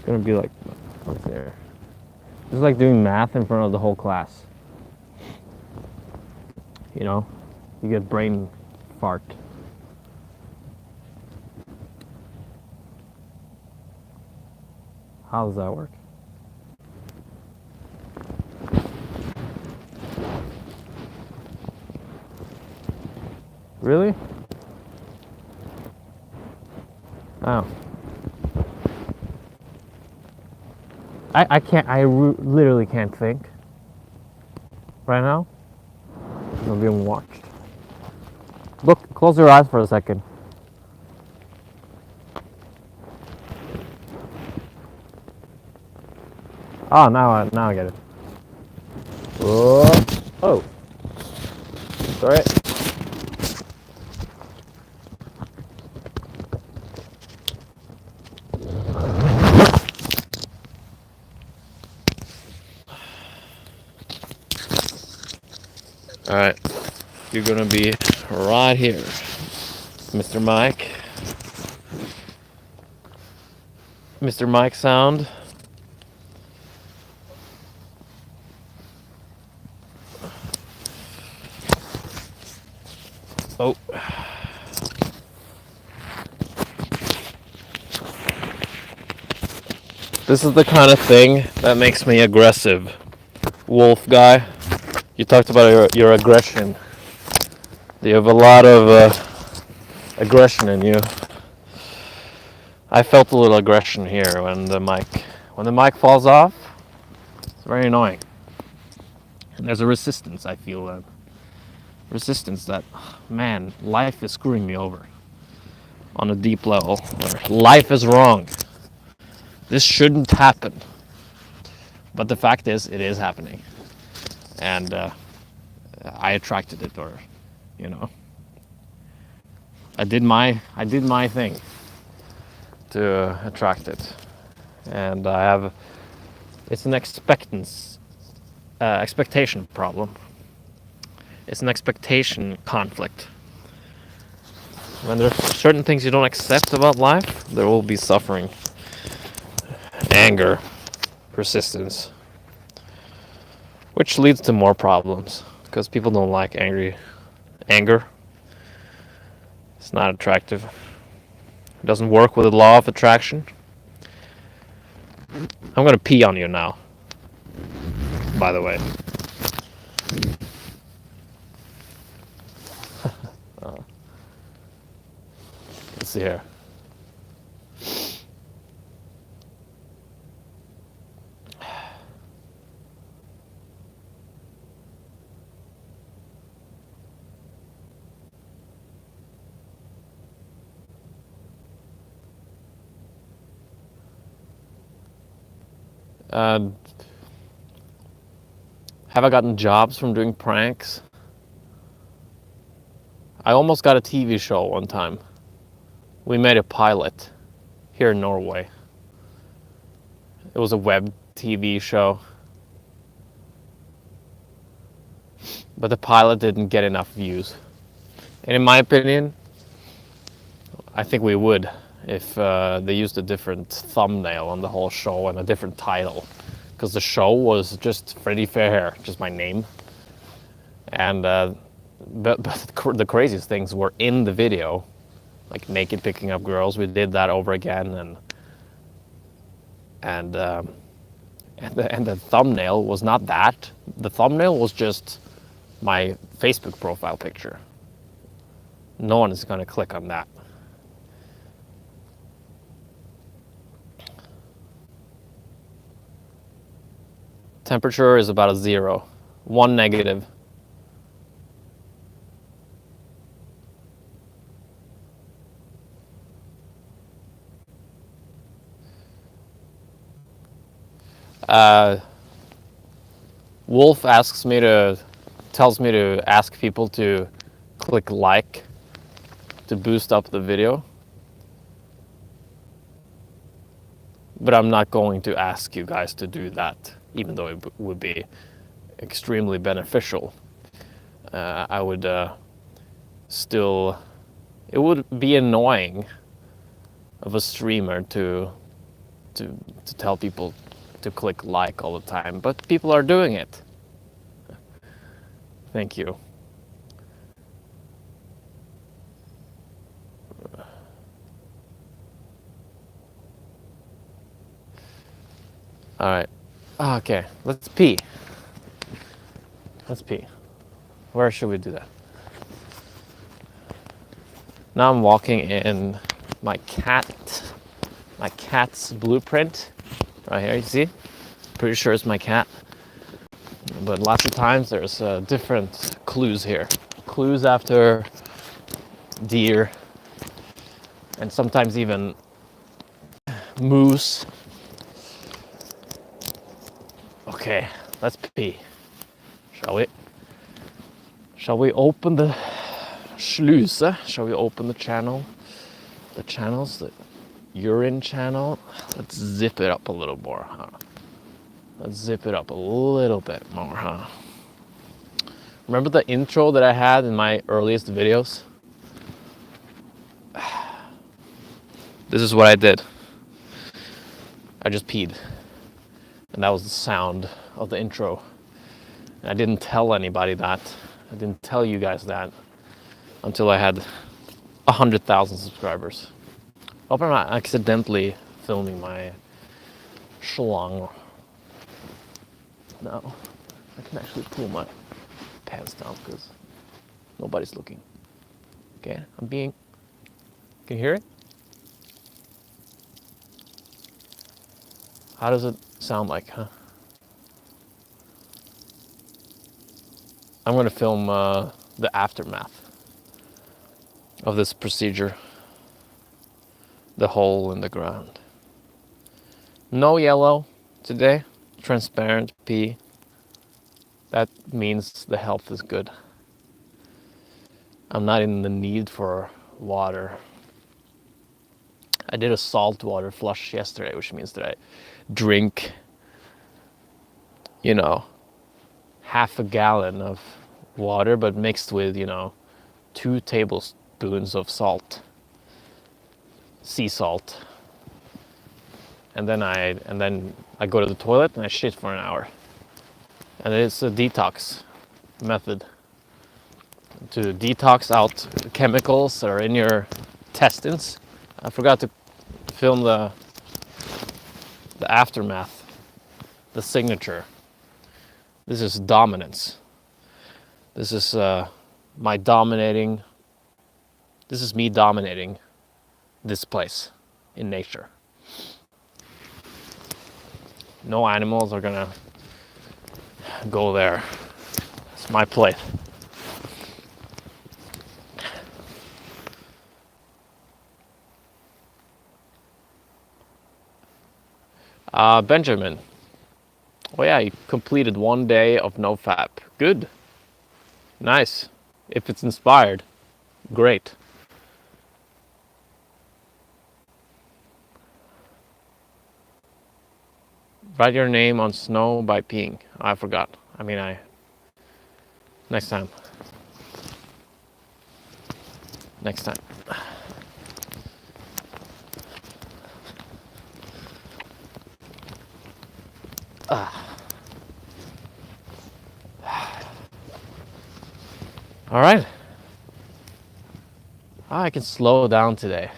gonna be like, what's there? This is like doing math in front of the whole class. You know, you get brain fart. How does that work? Really? Oh. I can't, literally can't think right now. I'm being watched. Look, close your eyes for a second. Oh, now I get it. Oh, oh. Sorry. All right, you're gonna be right here, Mr. Mike. Mr. Mike sound. Oh. This is the kind of thing that makes me aggressive. Wolf guy, you talked about your aggression. You have a lot of aggression in you. I felt a little aggression here when the mic falls off. It's very annoying. And there's a resistance, I feel. Resistance that, man, life is screwing me over on a deep level. Life is wrong. This shouldn't happen. But the fact is, it is happening. And I attracted it, or, you know. I did my thing to attract it. And it's an expectation problem. It's an expectation conflict. When there are certain things you don't accept about life, there will be suffering, anger, persistence, which leads to more problems because people don't like anger. It's not attractive. It doesn't work with the law of attraction. I'm gonna pee on you now, by the way. Let's see here. Have I gotten jobs from doing pranks? I almost got a TV show one time. We made a pilot here in Norway. It was a web TV show. But the pilot didn't get enough views. And in my opinion, I think we would if they used a different thumbnail on the whole show and a different title. Because the show was just FreddyFairhair, just my name. And but the craziest things were in the video, like naked picking up girls. We did that over again, and the thumbnail was not that. The thumbnail was just my Facebook profile picture. No one is going to click on that. Temperature is about a 0, 1 negative. Wolf tells me to ask people to click like to boost up the video. But I'm not going to ask you guys to do that, even though it would be extremely beneficial. I would still, it would be annoying of a streamer to tell people to click like all the time, but people are doing it. Thank you. All right. Okay, let's pee. Let's pee. Where should we do that? Now I'm walking in my cat's blueprint. Right here, you see? Pretty sure it's my cat. But lots of times there's different clues here. Clues after deer, and sometimes even moose. Okay, let's pee. Shall we? Shall we open the sluse? Shall we open the channel? The channels, the urine channel. Let's zip it up a little more, huh? Let's zip it up a little bit more, huh? Remember the intro that I had in my earliest videos? This is what I did. I just peed. And that was the sound of the intro. And I didn't tell anybody that. I didn't tell you guys that until I had 100,000 subscribers. Hope I'm not accidentally filming schlong. Now, I can actually pull my pants down because nobody's looking. Okay, can you hear it? How does it sound like, huh? I'm gonna film the aftermath of this procedure. The hole in the ground. No yellow today, transparent pee. That means the health is good. I'm not in the need for water. I did a salt water flush yesterday, which means that I drink, half a gallon of water, but mixed with, 2 tablespoons of salt, sea salt. And then I go to the toilet and I shit for an hour. And it's a detox method to detox out chemicals that are in your intestines. I forgot to film the aftermath, the signature. This is dominance. This is me dominating this place in nature. No animals are gonna go there. It's my place. Benjamin. Oh yeah, you completed 1 day of NoFap. Good. Nice. If it's inspired, great. Write your name on snow by peeing. I forgot. Next time. Next time. All right. I can slow down today.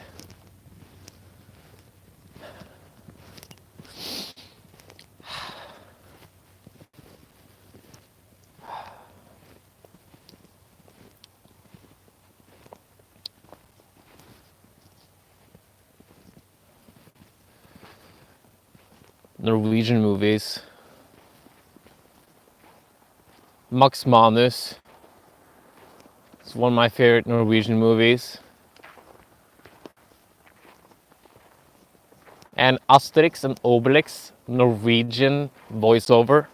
Norwegian movies. Max Manus. It's one of my favorite Norwegian movies. And Asterix and Obelix, Norwegian voiceover.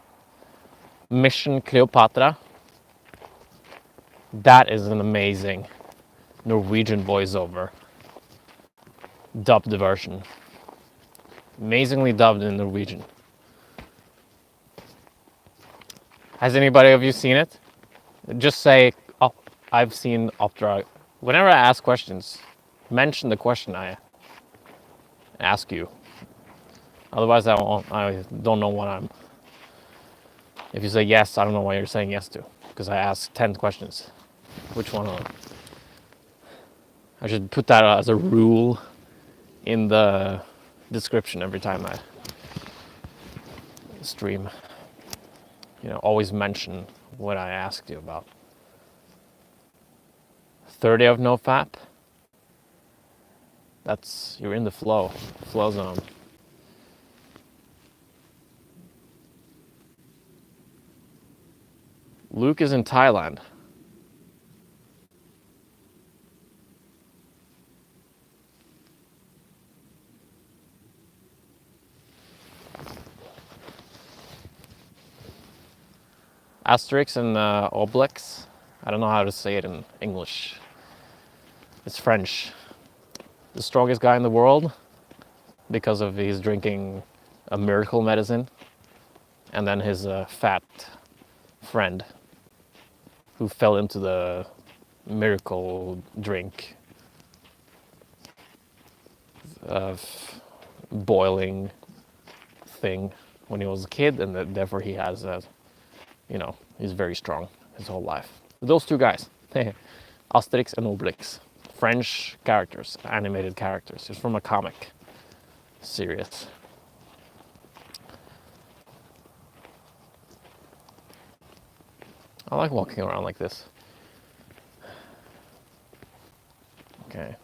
Mission Cleopatra. That is an amazing Norwegian voiceover. Dubbed version. Amazingly dubbed in Norwegian. Has anybody of you seen it? Just say, oh, I've seen Opera. Whenever I ask questions, mention the question I ask you. Otherwise, I don't know what I'm. If you say yes, I don't know what you're saying yes to. Because I asked 10 questions. Which one of them? I should put that as a rule in the description every time I stream. Always mention what I asked you about. 30 of NoFap. You're in the flow zone. Luke is in Thailand. Asterix and Obelix. I don't know how to say it in English. It's French. The strongest guy in the world because of he's drinking a miracle medicine. And then his fat friend who fell into the miracle drink of boiling thing when he was a kid, and therefore he has he's very strong his whole life. Those two guys, Asterix and Obelix, French characters, animated characters. It's from a comic series. I like walking around like this. Okay.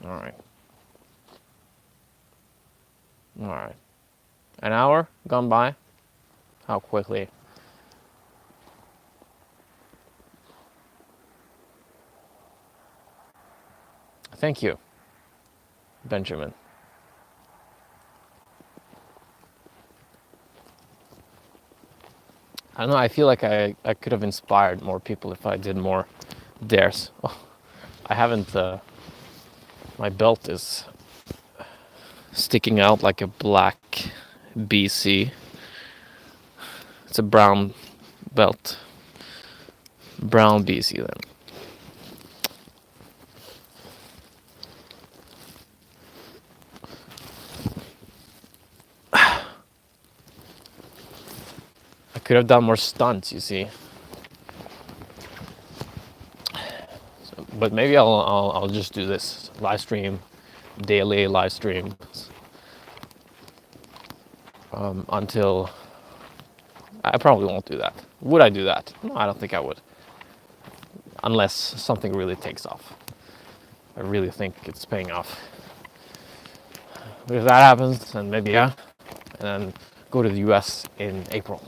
All right. All right. An hour gone by? How quickly? Thank you, Benjamin. I don't know, I feel like I could have inspired more people if I did more dares. Oh, I haven't, my belt is sticking out like a black BC. It's a brown belt. Brown BC then. I could have done more stunts, you see. So, but maybe I'll just do this live stream, daily live stream, until I probably won't do that. Would I do that? No, I don't think I would. Unless something really takes off. I really think it's paying off. But if that happens, then maybe yeah. And then go to the US in April.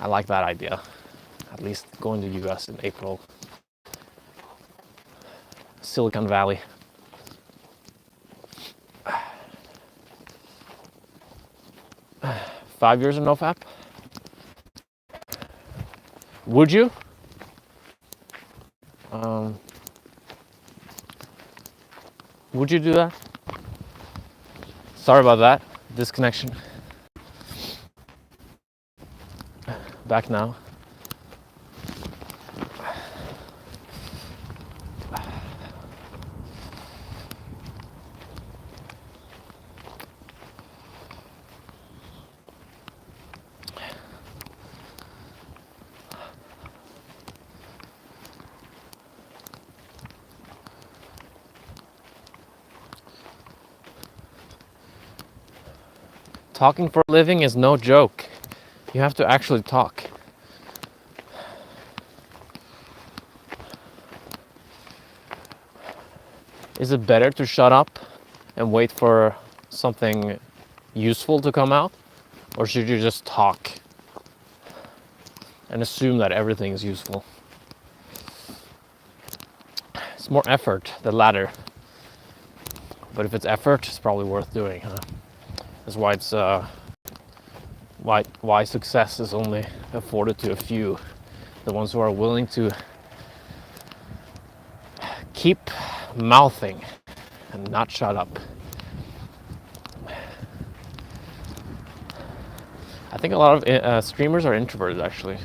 I like that idea. At least going to the US in April. Silicon Valley. Five years of NoFap? Would you? Would you do that? Sorry about that. Disconnection. Back now. Talking for a living is no joke. You have to actually talk. Is it better to shut up and wait for something useful to come out? Or should you just talk and assume that everything is useful? It's more effort, the latter. But if it's effort, it's probably worth doing, huh? That's why it's why success is only afforded to a few, the ones who are willing to keep mouthing and not shut up. I think a lot of streamers are introverted actually,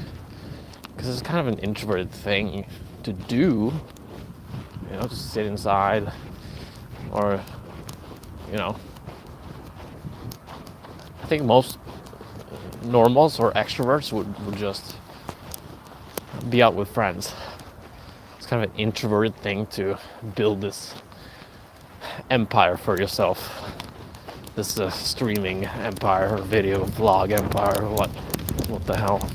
because it's kind of an introverted thing to do, you know, to sit inside, or you know, I think most normals or extroverts would just be out with friends. It's kind of an introverted thing to build this empire for yourself. This streaming empire, or video vlog empire, or what the hell.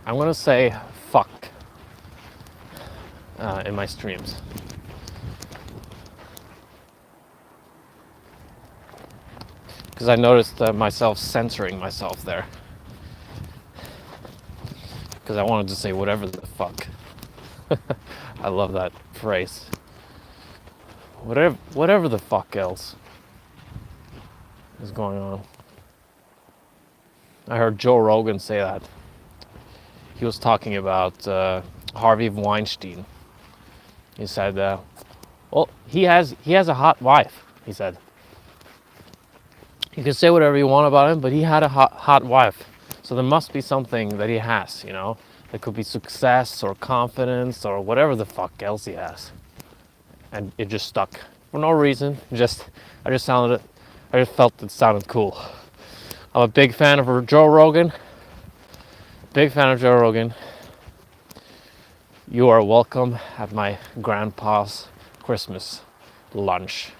I'm gonna say fuck in my streams. Because I noticed myself censoring myself there. Because I wanted to say whatever the fuck. I love that phrase. Whatever the fuck else is going on. I heard Joe Rogan say that. He was talking about Harvey Weinstein. He said, well, he has a hot wife, he said. You can say whatever you want about him, but he had a hot wife. So there must be something that he has, you know? It could be success or confidence or whatever the fuck else he has. And it just stuck for no reason. I just felt it sounded cool. I'm a big fan of Joe Rogan. Big fan of Joe Rogan. You are welcome at my grandpa's Christmas lunch.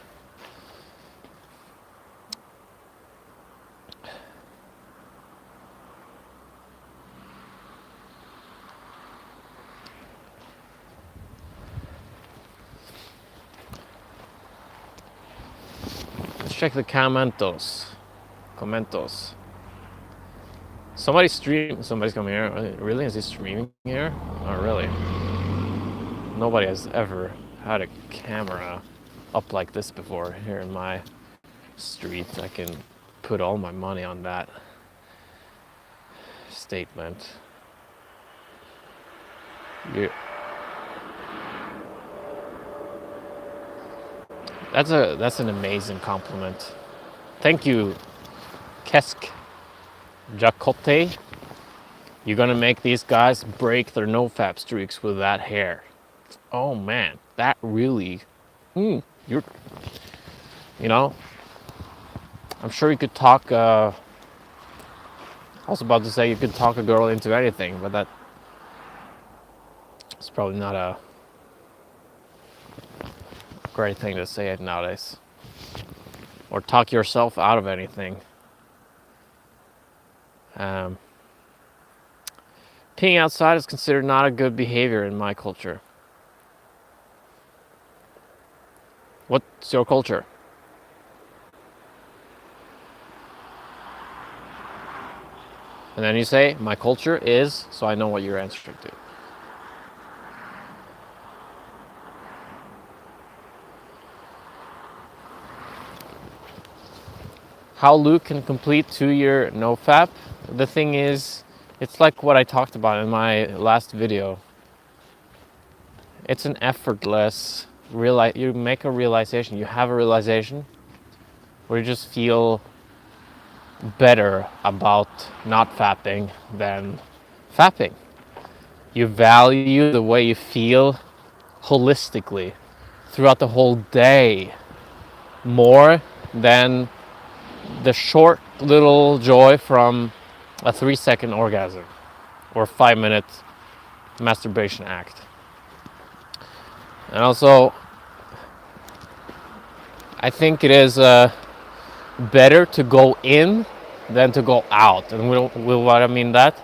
check the commentos. Somebody's coming here. Really? Is he streaming here? Oh, really? Nobody has ever had a camera up like this before here in my street. I can put all my money on that statement. That's an amazing compliment. Thank you, Kesk Jacote. You're gonna make these guys break their no-fap streaks with that hair. Oh man, that really, I'm sure you could talk, I was about to say you could talk a girl into anything, but that's probably not a great thing to say it nowadays. Or talk yourself out of anything. Peeing outside is considered not a good behavior in my culture. What's your culture? And then you say, my culture is, so I know what you're answering to. How Luke can complete 2-year no-fap. The thing is, it's like what I talked about in my last video. It's an effortless, you make a realization, you have a realization where you just feel better about not fapping than fapping. You value the way you feel holistically throughout the whole day more than the short little joy from a 3-second orgasm or 5-minute masturbation act. And also, I think it is better to go in than to go out. And will what I mean that?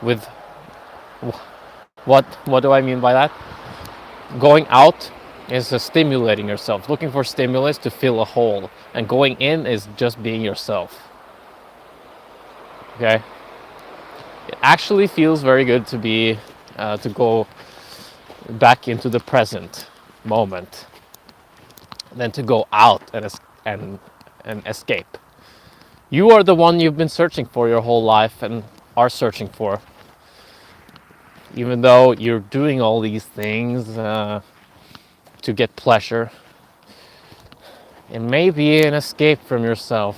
With what do I mean by that? Going out is stimulating yourself, looking for stimulus to fill a hole, and going in is just being yourself. Okay? It actually feels very good to be to go back into the present moment than to go out and escape. You are the one you've been searching for your whole life and are searching for. Even though you're doing all these things to get pleasure, it may be an escape from yourself.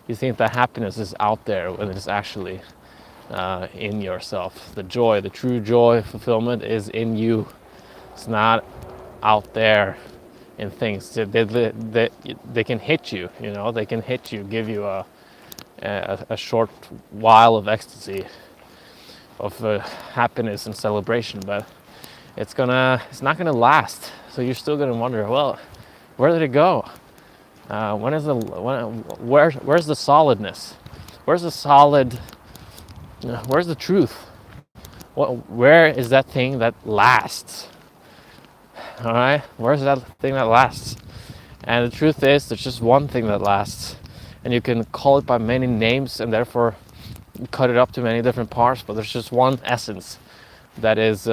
You think that happiness is out there when it's actually in yourself. The joy, the true joy, fulfillment is in you. It's not out there in things. They can hit you, they can hit you, give you a short while of ecstasy, of happiness and celebration, but it's not gonna last. So you're still gonna wonder, well, where did it go? Where's the solidness? Where's the truth? Where is that thing that lasts? All right, where's that thing that lasts? And the truth is, there's just one thing that lasts, and you can call it by many names and therefore cut it up to many different parts, but there's just one essence that is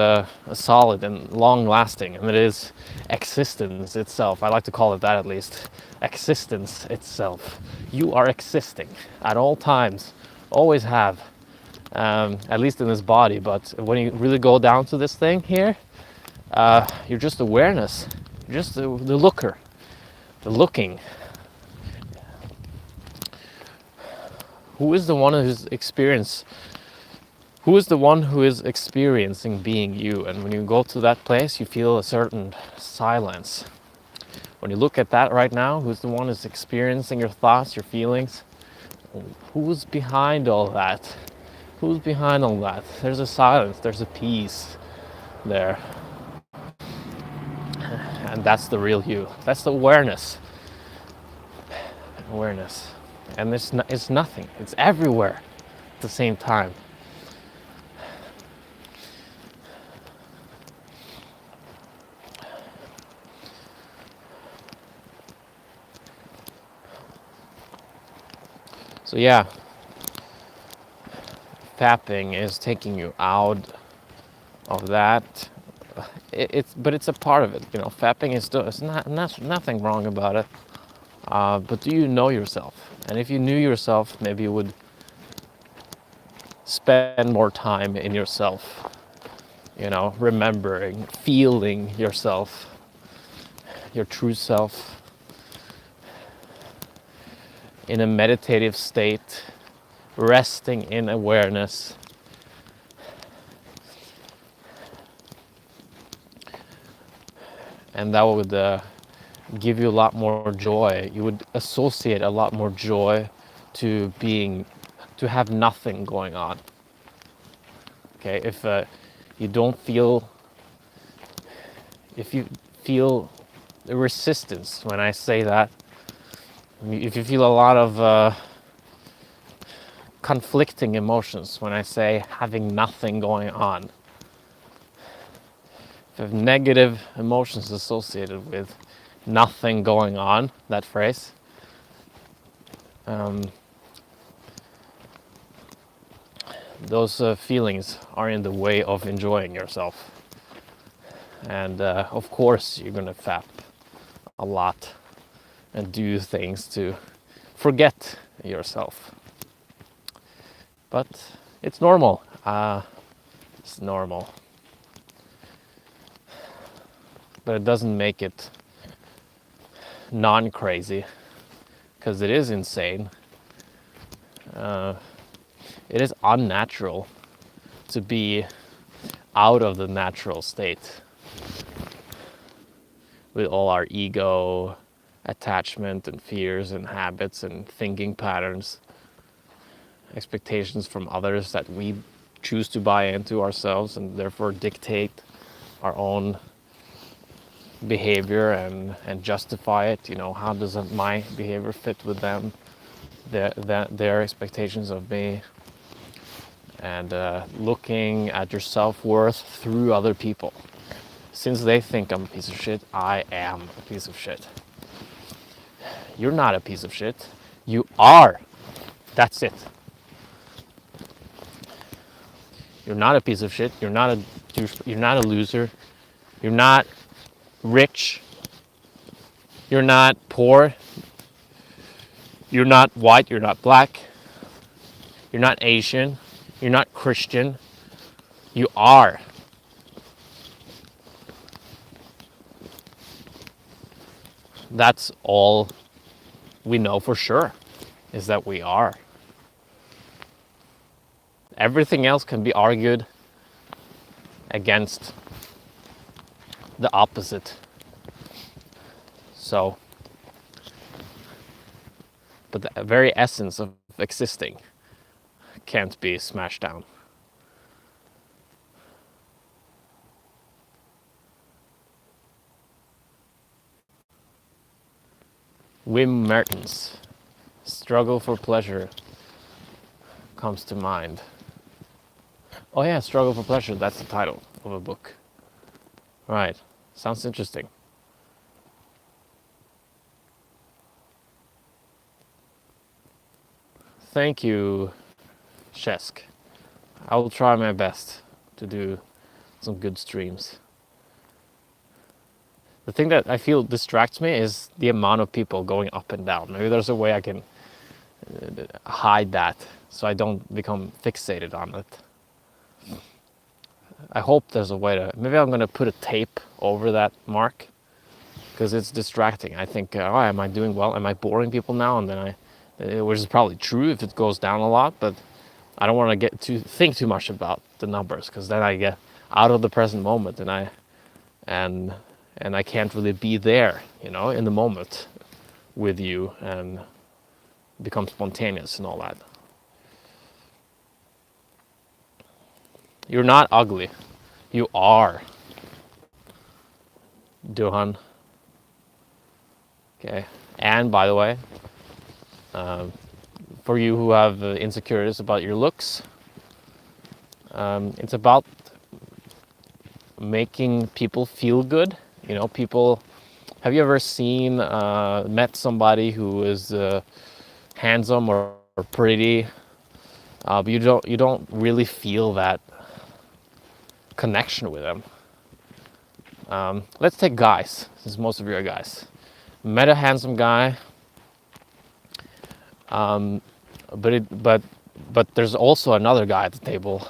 solid and long-lasting, and it is existence itself. I like to call it that, at least. Existence itself. You are existing at all times, always have, at least in this body, but when you really go down to this thing here, you're just awareness. You're just the looker, the looking. Who is the one who is experiencing being you? And when you go to that place, you feel a certain silence. When you look at that right now, who's the one who's experiencing your thoughts, your feelings? Who's behind all that? Who's behind all that? There's a silence, there's a peace there. And that's the real you. That's the awareness. Awareness. And it's nothing. It's everywhere at the same time. So yeah, fapping is taking you out of that. But it's a part of it. You know, fapping is still, it's not nothing wrong about it. But do you know yourself? And if you knew yourself, maybe you would spend more time in yourself. You know, remembering, feeling yourself, your true self, in a meditative state, resting in awareness. And that would give you a lot more joy. You would associate a lot more joy to to have nothing going on. Okay, if you don't feel, if you feel the resistance when I say that, if you feel a lot of conflicting emotions when I say having nothing going on, if you have negative emotions associated with nothing going on, that phrase, those feelings are in the way of enjoying yourself. And of course, you're gonna fap a lot and do things to forget yourself. But it's normal. It's normal. But it doesn't make it non-crazy, because it is insane. It is unnatural to be out of the natural state with all our ego, attachment and fears and habits and thinking patterns, expectations from others that we choose to buy into ourselves and therefore dictate our own behavior and justify it. You know, how does my behavior fit with them, their expectations of me, and looking at your self-worth through other people. Since they think I'm a piece of shit, I am a piece of shit. You're not a piece of shit. You are. That's it. You're not a piece of shit. You're not a loser. You're not rich. You're not poor. You're not white. You're not black. You're not Asian. You're not Christian. You are. That's all we know for sure, is that we are. Everything else can be argued against the opposite. So, but the very essence of existing can't be smashed down. Wim Mertens, Struggle for Pleasure, comes to mind. Oh yeah, Struggle for Pleasure, that's the title of a book. Right, sounds interesting. Thank you, Shesk. I will try my best to do some good streams. The thing that I feel distracts me is the amount of people going up and down. Maybe there's a way I can hide that so I don't become fixated on it. I hope there's a way to, maybe I'm going to put a tape over that mark, because it's distracting. I think, oh, am I doing well? Am I boring people now? And then which is probably true if it goes down a lot, but I don't want to think too much about the numbers, because then I get out of the present moment and I can't really be there, you know, in the moment with you and become spontaneous and all that. You're not ugly. You are. Duhan. Okay. And by the way, for you who have insecurities about your looks, it's about making people feel good. You know, people. Have you ever met somebody who is handsome or or pretty, but you don't really feel that connection with them. Let's take guys, since most of you are guys. Met a handsome guy, but there's also another guy at the table,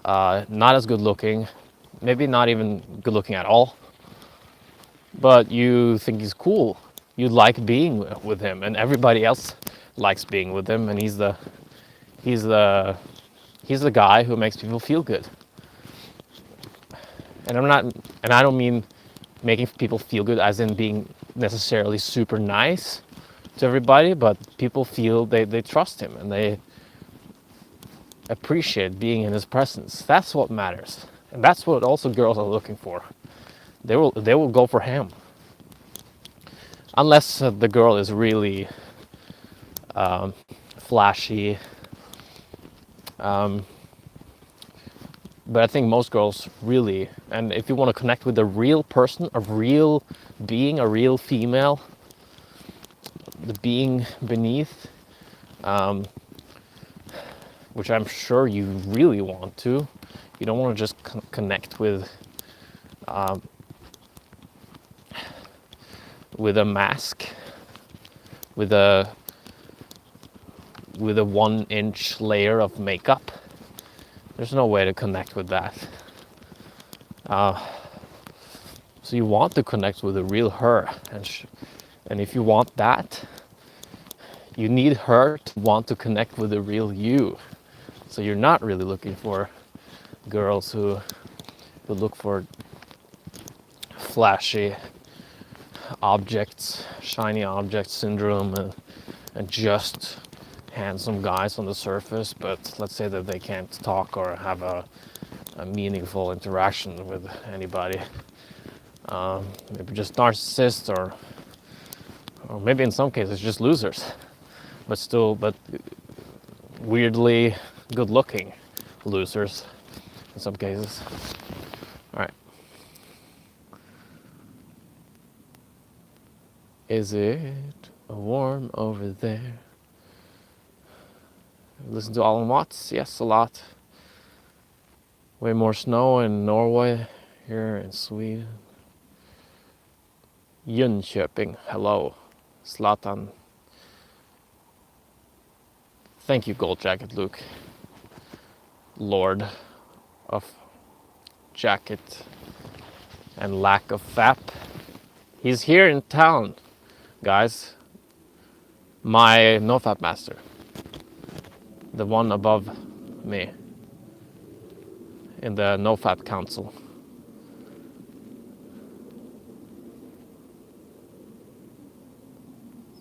not as good looking, maybe not even good looking at all, but you think he's cool. You like being with him, and everybody else likes being with him, and he's the guy who makes people feel good. And I don't mean making people feel good as in being necessarily super nice to everybody, but people feel they trust him and they appreciate being in his presence. That's what matters. And that's what also girls are looking for. They will go for him. Unless the girl is really flashy. But I think most girls really, and if you want to connect with a real person, a real being, a real female, the being beneath, which I'm sure you really want to. You don't want to just connect with a mask, with a 1-inch layer of makeup. There's no way to connect with that. So you want to connect with the real her, and if you want that, you need her to want to connect with the real you. So you're not really looking for girls who look for flashy objects, shiny object syndrome, and just handsome guys on the surface, but let's say that they can't talk or have a meaningful interaction with anybody. Maybe just narcissists, or maybe in some cases just losers, but weirdly good looking losers in some cases. All right. Is it warm over there? Listen to Alan Watts? Yes, a lot. Way more snow in Norway, here in Sweden. Jönköping, hello. Zlatan. Thank you, Gold Jacket Luke. Lord of jacket and lack of fap. He's here in town, guys. My NoFap master. The one above me in the NoFap council.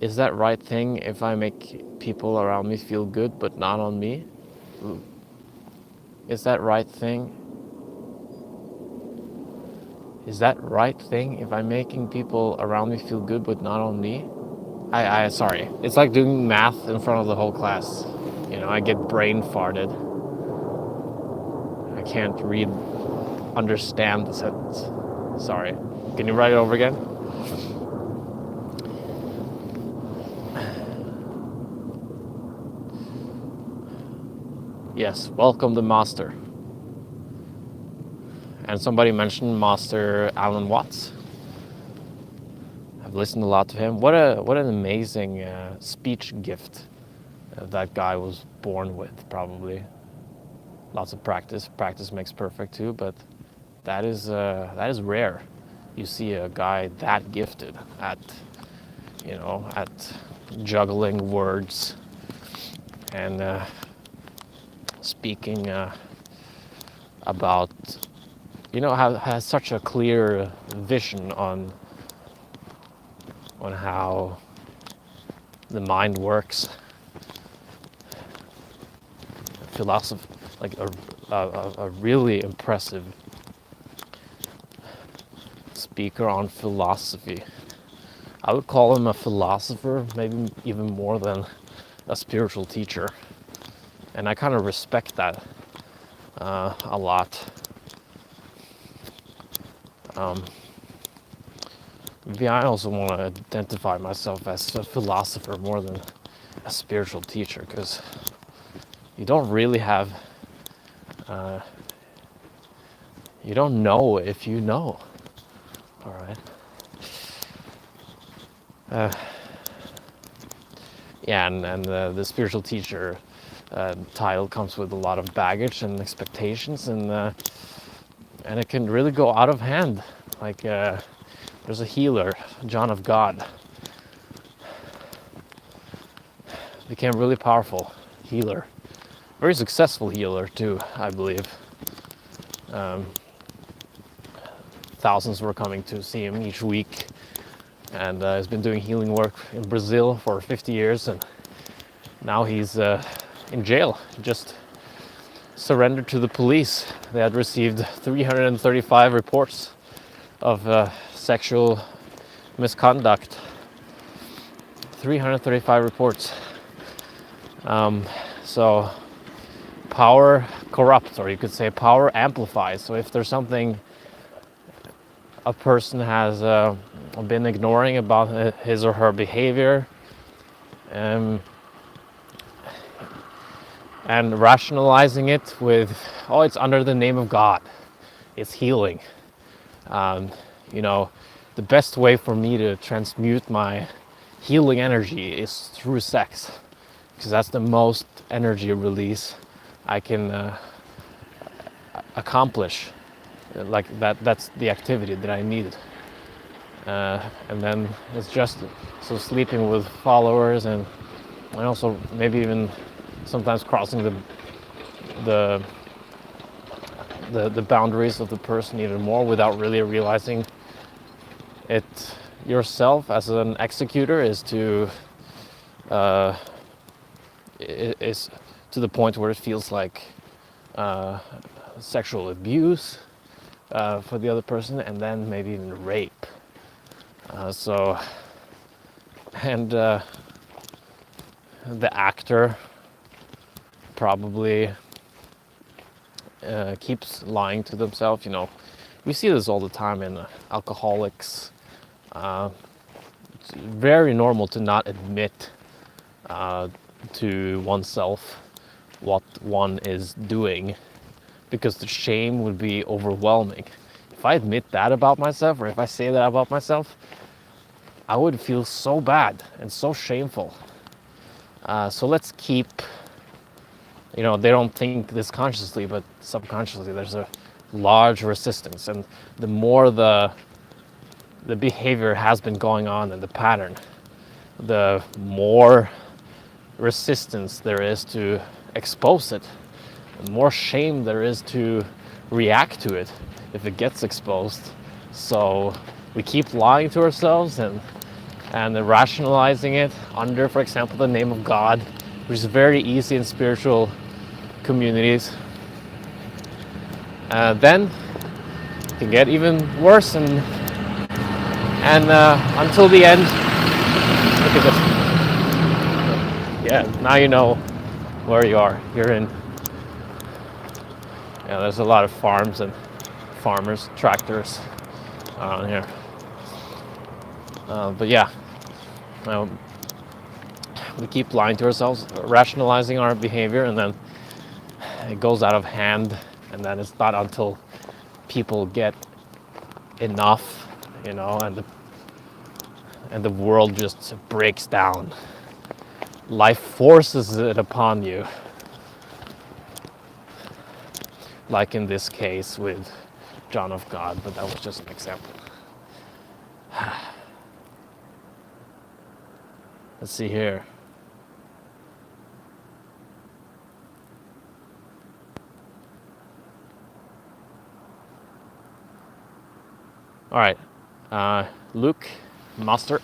Is that right thing if I make people around me feel good but not on me? Ooh. Is that right thing? Is that right thing if I'm making people around me feel good but not on me? I sorry. It's like doing math in front of the whole class. You know, I get brain farted. I can't understand the sentence. Sorry. Can you write it over again? Yes, welcome the master. And somebody mentioned Master Alan Watts. I've listened a lot to him. What an amazing speech gift that guy was born with, probably. Lots of practice. Practice makes perfect too, but that is rare. You see a guy that gifted at juggling words and speaking about, has such a clear vision on how the mind works. Philosophy, like a really impressive speaker on philosophy. I would call him a philosopher, maybe even more than a spiritual teacher. And I kind of respect that a lot. Maybe I also want to identify myself as a philosopher more than a spiritual teacher, because you don't really have, you don't know if you know. All right. Yeah, and the spiritual teacher title comes with a lot of baggage and expectations, and it can really go out of hand. Like there's a healer, John of God, became a really powerful healer, very successful healer too, I believe. Thousands were coming to see him each week, and he's been doing healing work in Brazil for 50 years, and now he's in jail. Just surrendered to the police. They had received 335 reports of sexual misconduct. 335 reports. So power corrupts, or you could say power amplifies. So if there's something a person has been ignoring about his or her behavior, and rationalizing it with, oh, it's under the name of God, it's healing. You know, the best way for me to transmute my healing energy is through sex, because that's the most energy release I can accomplish. Like that's the activity that I need. And then it's just so sleeping with followers, and also maybe even sometimes crossing the boundaries of the person even more without really realizing it yourself as an executor is to the point where it feels like sexual abuse for the other person, and then maybe even rape. And the actor probably keeps lying to themselves. You know, we see this all the time in alcoholics. It's very normal to not admit to oneself what one is doing, because the shame would be overwhelming. If I admit that about myself, or if I say that about myself, I would feel so bad and so shameful. So let's keep, you know, they don't think this consciously, but subconsciously there's a large resistance. And the more the behavior has been going on and the pattern, the more resistance there is to expose it, the more shame there is to react to it if it gets exposed. So we keep lying to ourselves and rationalizing it under, for example, the name of God, which is very easy in spiritual communities. Then it can get even worse, and until the end. Look at this. Yeah, now you know where you are. You're in. Yeah, there's a lot of farms and farmers, tractors around here. But yeah, we keep lying to ourselves, rationalizing our behavior, and then it goes out of hand. And then it's not until people get enough, you know, and the world just breaks down. Life forces it upon you. Like in this case with John of God, but that was just an example. Let's see here. All right, Luke, Master.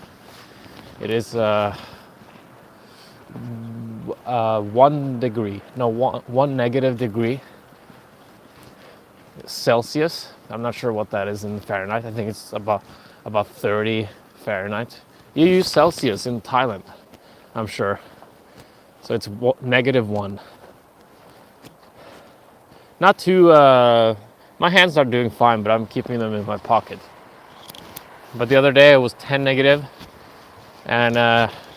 It is 1 degree, no, one negative degree Celsius. I'm not sure what that is in Fahrenheit. I think it's about 30 Fahrenheit. You use Celsius in Thailand, I'm sure. So it's -1. Not too, my hands are doing fine, but I'm keeping them in my pocket. But the other day it was 10 negative, and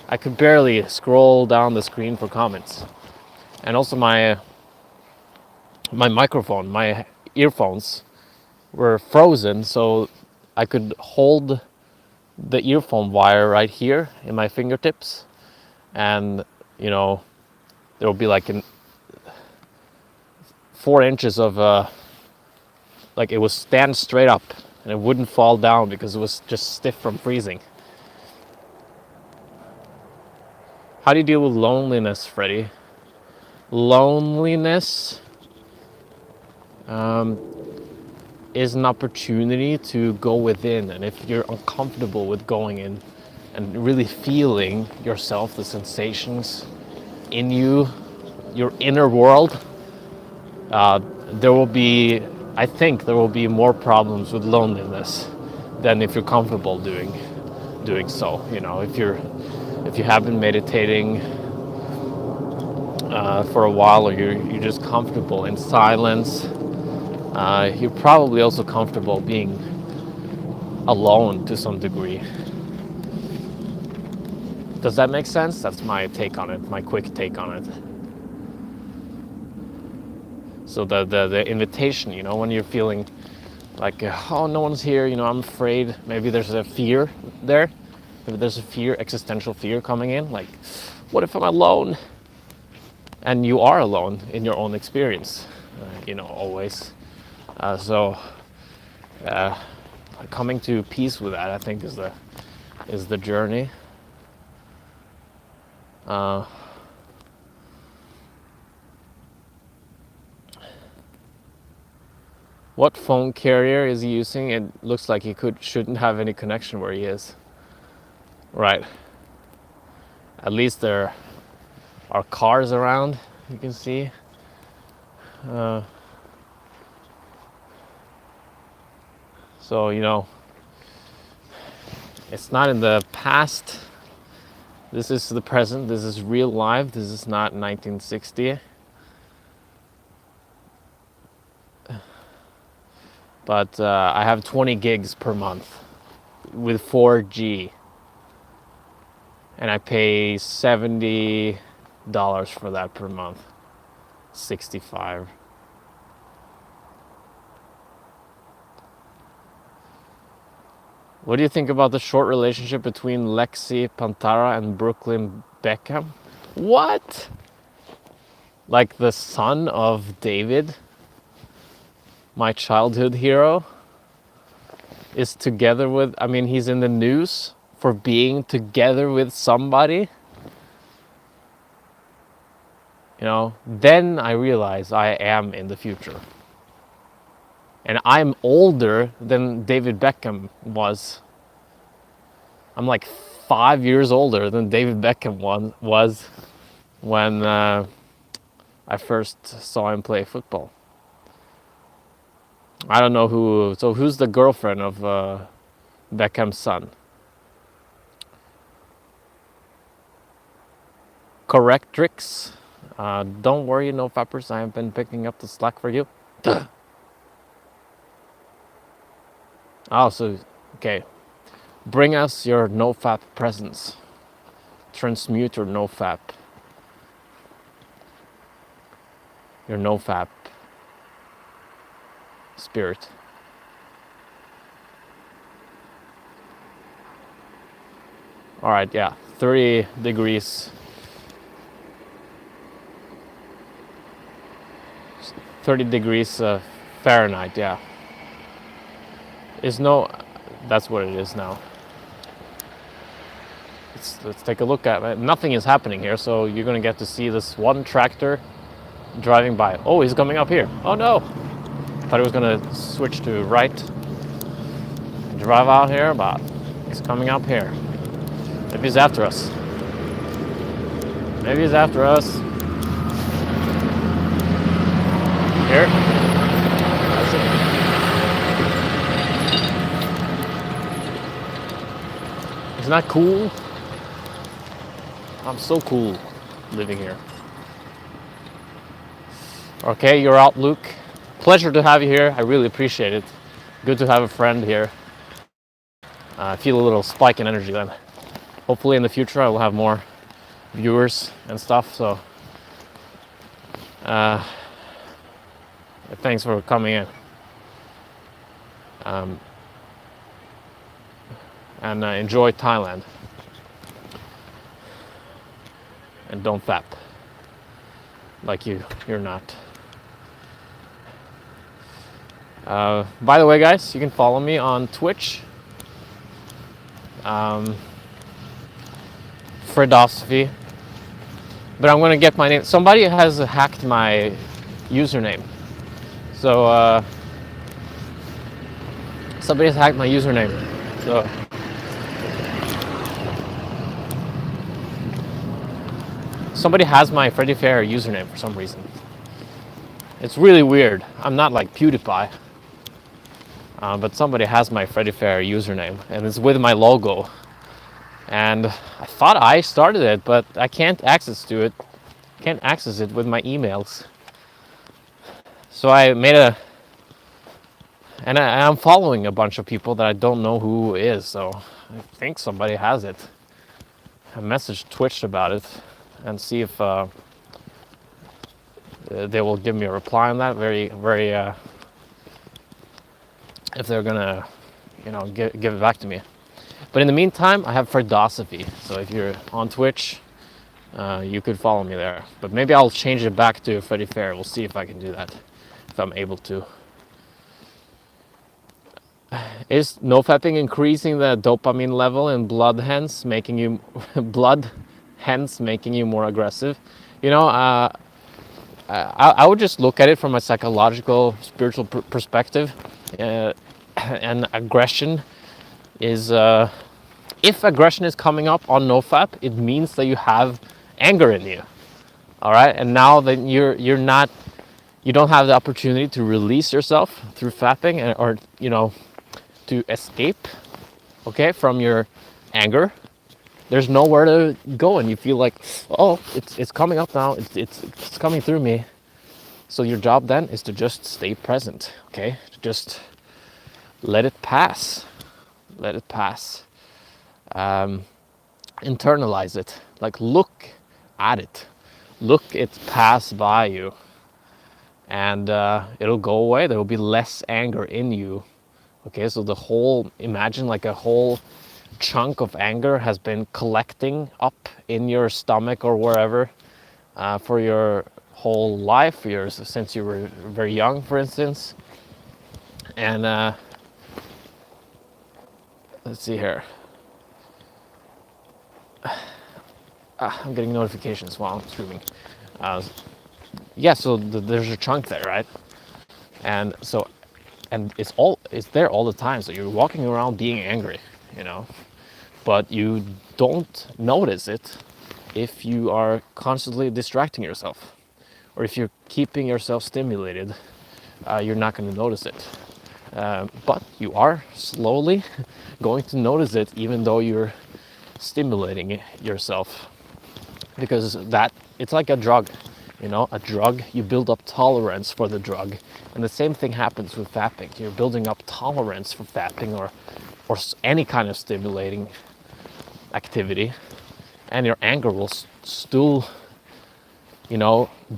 I could barely scroll down the screen for comments. And also my microphone, my earphones were frozen, so I could hold the earphone wire right here in my fingertips, and you know, there will be like 4 inches of like it would stand straight up and it wouldn't fall down because it was just stiff from freezing. How do you deal with loneliness, Freddy? Loneliness is an opportunity to go within, and if you're uncomfortable with going in and really feeling yourself, the sensations in you, your inner world, there will be, I think there will be more problems with loneliness than if you're comfortable doing so. You know, if you have been meditating for a while, or you're just comfortable in silence, you're probably also comfortable being alone to some degree. Does that make sense? That's my take on it, my quick take on it. So the invitation, you know, when you're feeling like, oh, no one's here, you know, I'm afraid, maybe there's a fear there. Maybe there's a fear, existential fear coming in, like, what if I'm alone? And you are alone in your own experience, you know, always. So coming to peace with that, I think, is the journey. What phone carrier is he using? It looks like he shouldn't have any connection where he is. Right. At least there are cars around, you can see. So, you know, it's not in the past. This is the present. This is real life. This is not 1960. But I have 20 gigs per month with 4G. And I pay $70 for that per month. 65. What do you think about the short relationship between Lexi Pantara and Brooklyn Beckham? What? Like the son of David, my childhood hero, is together with, I mean, he's in the news for being together with somebody. You know, then I realize I am in the future. And I'm older than David Beckham was. I'm like 5 years older than David Beckham was when I first saw him play football. I don't know who's the girlfriend of Beckham's son? Correctrix. Don't worry, no fappers, I have been picking up the slack for you. Oh, so, okay. Bring us your nofap presence. Transmute your nofap. Your nofap spirit. All right, yeah, 30 degrees. 30 degrees Fahrenheit, yeah. That's what it is now. Let's take a look at it. Nothing is happening here, so you're gonna get to see this one tractor driving by. Oh, he's coming up here. Oh no! Thought he was gonna switch to right. Drive out here, but he's coming up here. Maybe he's after us. Maybe he's after us. Here. That's it. Isn't that cool? I'm so cool living here. Okay, you're out, Luke. Pleasure to have you here. I really appreciate it. Good to have a friend here. I feel a little spike in energy then. hopefully in the future I will have more viewers and stuff. So thanks for coming in. And enjoy Thailand. And don't fap like you're not. By the way, guys, you can follow me on Twitch. Fredosophy. But I'm gonna get my name. Somebody has hacked my username. So somebody has hacked my username. So somebody has my FreddyFairhair username for some reason. It's really weird. I'm not like PewDiePie. But somebody has my FreddyFairhair username, and it's with my logo. And I thought I started it, but I can't access it with my emails. So I made and I'm following a bunch of people that I don't know who is. So I think somebody has it. I messaged Twitch about it and see if they will give me a reply on that. If they're gonna, give it back to me. But in the meantime, I have Fredosophy. So if you're on Twitch, you could follow me there. But maybe I'll change it back to FreddyFairhair. We'll see if I can do that, if I'm able to. Is no-fapping increasing the dopamine level in blood, hence making you more aggressive? I would just look at it from a psychological, spiritual perspective. And aggression is, if aggression is coming up on nofap, it means that you have anger in you. All right, and now that you don't have the opportunity to release yourself through fapping, or to escape, okay, from your anger. There's nowhere to go, and you feel like, oh, it's coming up now. It's coming through me. So your job then is to just stay present, okay? Just let it pass. Let it pass. Internalize it. Like, look at it. Look it pass by you, and it'll go away. There will be less anger in you. Okay, so imagine like a whole chunk of anger has been collecting up in your stomach or wherever for your whole life, since you were very young, for instance. And let's see here. I'm getting notifications while I'm streaming. Yeah, so there's a chunk there, right? And it's there all the time. So you're walking around being angry, but you don't notice it if you are constantly distracting yourself, or if you're keeping yourself stimulated. You're not going to notice it, but you are slowly going to notice it, even though you're stimulating yourself, because it's like a drug. A drug, you build up tolerance for the drug. And the same thing happens with fapping. You're building up tolerance for fapping or any kind of stimulating activity. And your anger will still,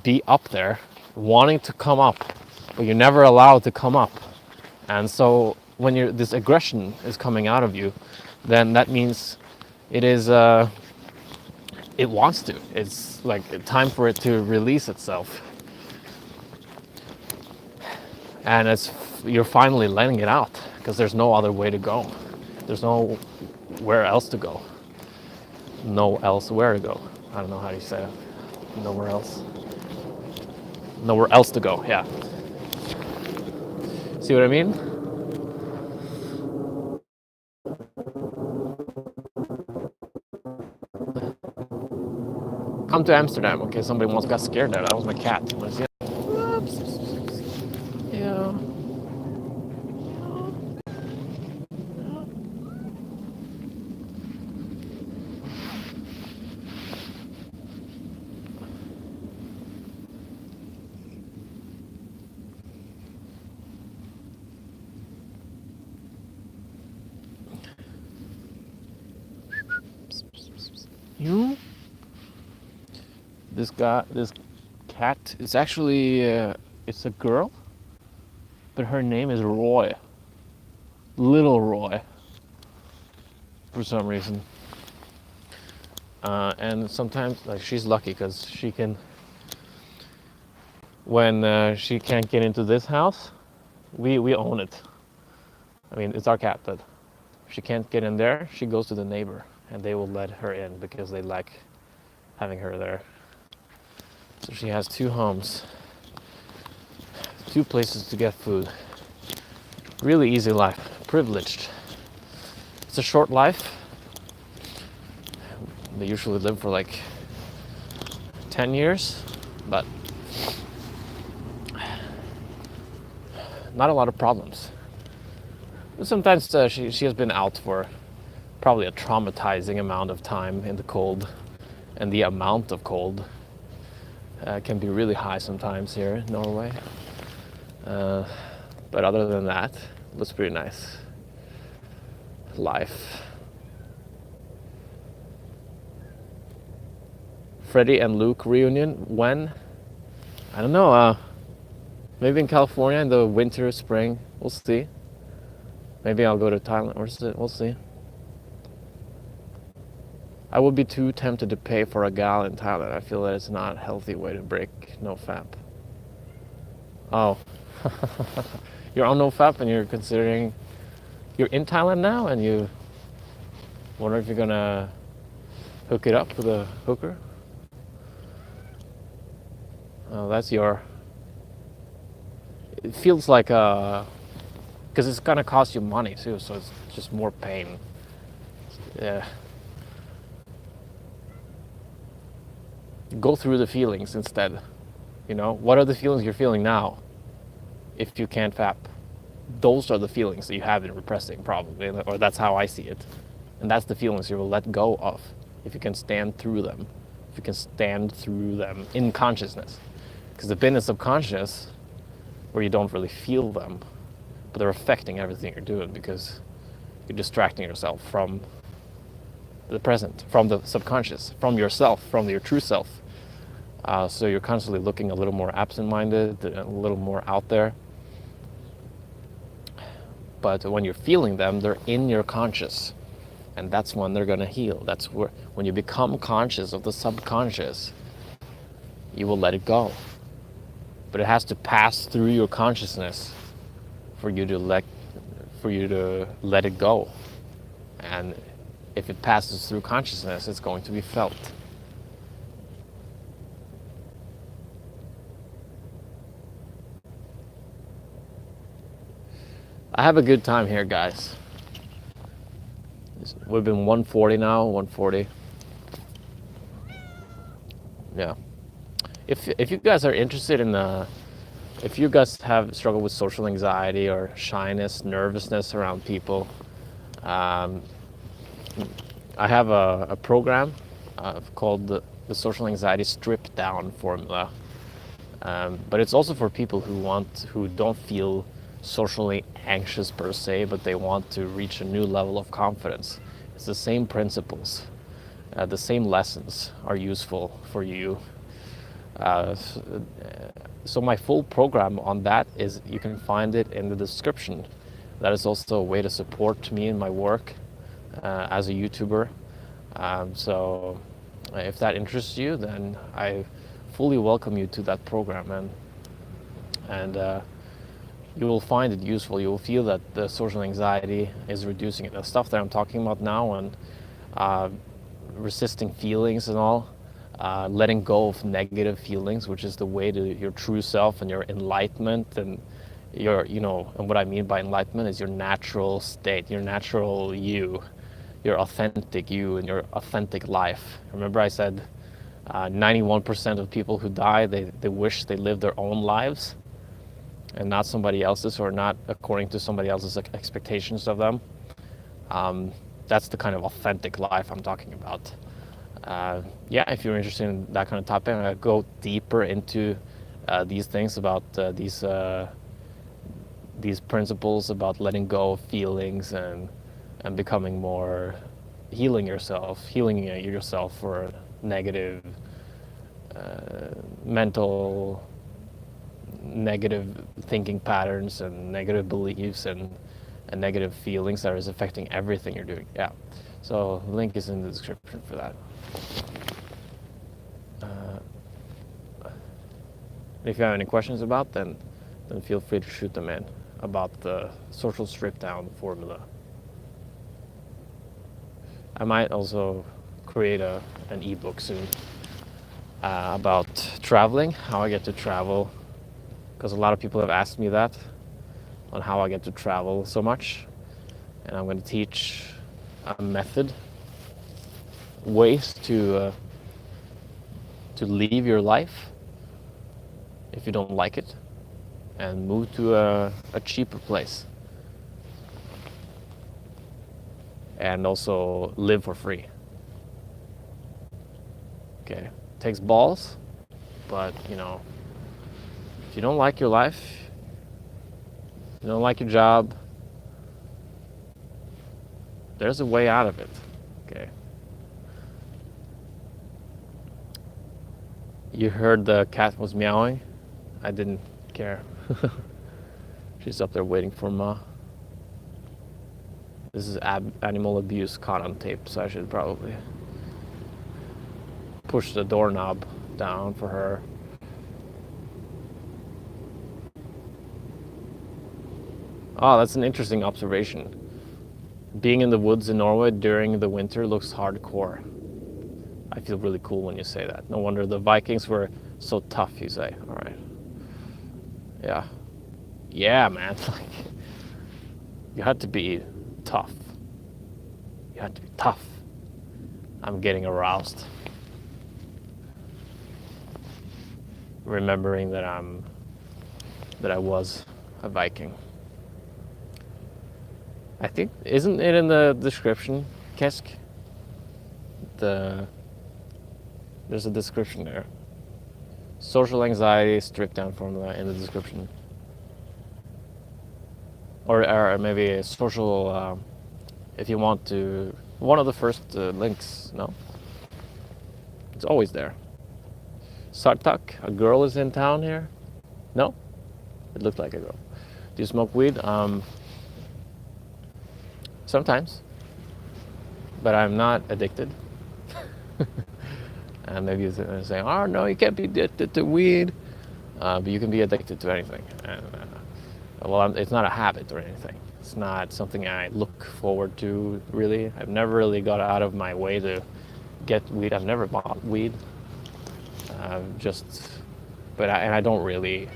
be up there, wanting to come up, but you're never allowed to come up. And so when this aggression is coming out of you, then that means it is... it wants to. It's like time for it to release itself. And you're finally letting it out, because there's no other way to go. There's nowhere else to go. Elsewhere to go. I don't know how you say it. Nowhere else. Nowhere else to go, yeah. See what I mean? Come to Amsterdam. Okay, somebody almost got scared there. That was my cat. Whoops. Yeah. This cat is actually it's a girl, but her name is Roy. Little Roy. For some reason. And sometimes, like, she's lucky because she can, when she can't get into this house, we own it. I mean, it's our cat, but if she can't get in there, she goes to the neighbor, and they will let her in because they like having her there. So she has 2 homes, 2 places to get food. Really easy life, privileged. It's a short life. They usually live for like 10 years, but not a lot of problems. Sometimes she has been out for probably a traumatizing amount of time in the cold, and the amount of cold can be really high sometimes here in Norway. But other than that, it was pretty nice life. Freddy and Luke reunion, when? I don't know, maybe in California in the winter, spring, we'll see. Maybe I'll go to Thailand, we'll see. I would be too tempted to pay for a gal in Thailand. I feel that it's not a healthy way to break NoFap. Oh, you're on NoFap and you're considering, you're in Thailand now and you wonder if you're gonna hook it up with a hooker? Oh, that's your, it feels like because it's gonna cost you money too, so it's just more pain. Yeah. Go through the feelings instead. You know, what are the feelings you're feeling now if you can't fap? Those are the feelings that you have been repressing, probably, or that's how I see it. And that's the feelings you will let go of if you can stand through them. If you can stand through them in consciousness. Because they've been in subconscious where you don't really feel them, but they're affecting everything you're doing because you're distracting yourself from the present, from the subconscious, from yourself, from your true self. So you're constantly looking a little more absent-minded, a little more out there. But when you're feeling them, they're in your conscious, and that's when they're gonna heal. That's where, when you become conscious of the subconscious, you will let it go. But it has to pass through your consciousness for you to let it go. And if it passes through consciousness, it's going to be felt. I have a good time here, guys. We've been 140 now, 140. Yeah. If you guys are interested in if you guys have struggled with social anxiety or shyness, nervousness around people, I have a program called the Social Anxiety Stripped Down Formula. But it's also for people who don't feel socially anxious per se, but they want to reach a new level of confidence. It's the same principles. The same lessons are useful for you. So my full program on that is, you can find it in the description. That is also a way to support me in my work as a YouTuber. So if that interests you, then I fully welcome you to that program, and you will find it useful. You will feel that the social anxiety is reducing it. The stuff that I'm talking about now, and resisting feelings and all, letting go of negative feelings, which is the way to your true self and your enlightenment, and your, and what I mean by enlightenment is your natural state, your natural you, your authentic you, and your authentic life. Remember I said 91% of people who die, they wish they lived their own lives and not somebody else's, or not according to somebody else's expectations of them. That's the kind of authentic life I'm talking about. Yeah, if you're interested in that kind of topic, I'm gonna go deeper into these things about these principles about letting go of feelings and becoming more, healing yourself for negative mental negative thinking patterns and negative beliefs and negative feelings that is affecting everything you're doing. Yeah. So link is in the description for that. If you have any questions about, then feel free to shoot them in about the social strip down formula. I might also create an ebook soon about traveling, how I get to travel, because a lot of people have asked me that on how I get to travel so much, and I'm going to teach a method, ways to leave your life if you don't like it and move to a cheaper place, and also live for free. Okay, takes balls, but if you don't like your life, you don't like your job, there's a way out of it. Okay. You heard the cat was meowing. I didn't care. She's up there waiting for Ma. This is animal abuse caught on tape, so I should probably push the doorknob down for her. Oh, that's an interesting observation. Being in the woods in Norway during the winter looks hardcore. I feel really cool when you say that. No wonder the Vikings were so tough, you say. All right. Yeah. Yeah, man. Like, you had to be tough. You had to be tough. I'm getting aroused. Remembering that I was a Viking. I think, isn't it in the description, Kesk? There's a description there. Social anxiety stripped down formula in the description. Or maybe a social, if you want to, one of the first links, no? It's always there. Sartak, a girl is in town here? No? It looked like a girl. Do you smoke weed? Sometimes. But I'm not addicted. And maybe you're saying, oh no, you can't be addicted to weed. But you can be addicted to anything. And, it's not a habit or anything. It's not something I look forward to, really. I've never really got out of my way to get weed. I've never bought weed. I don't really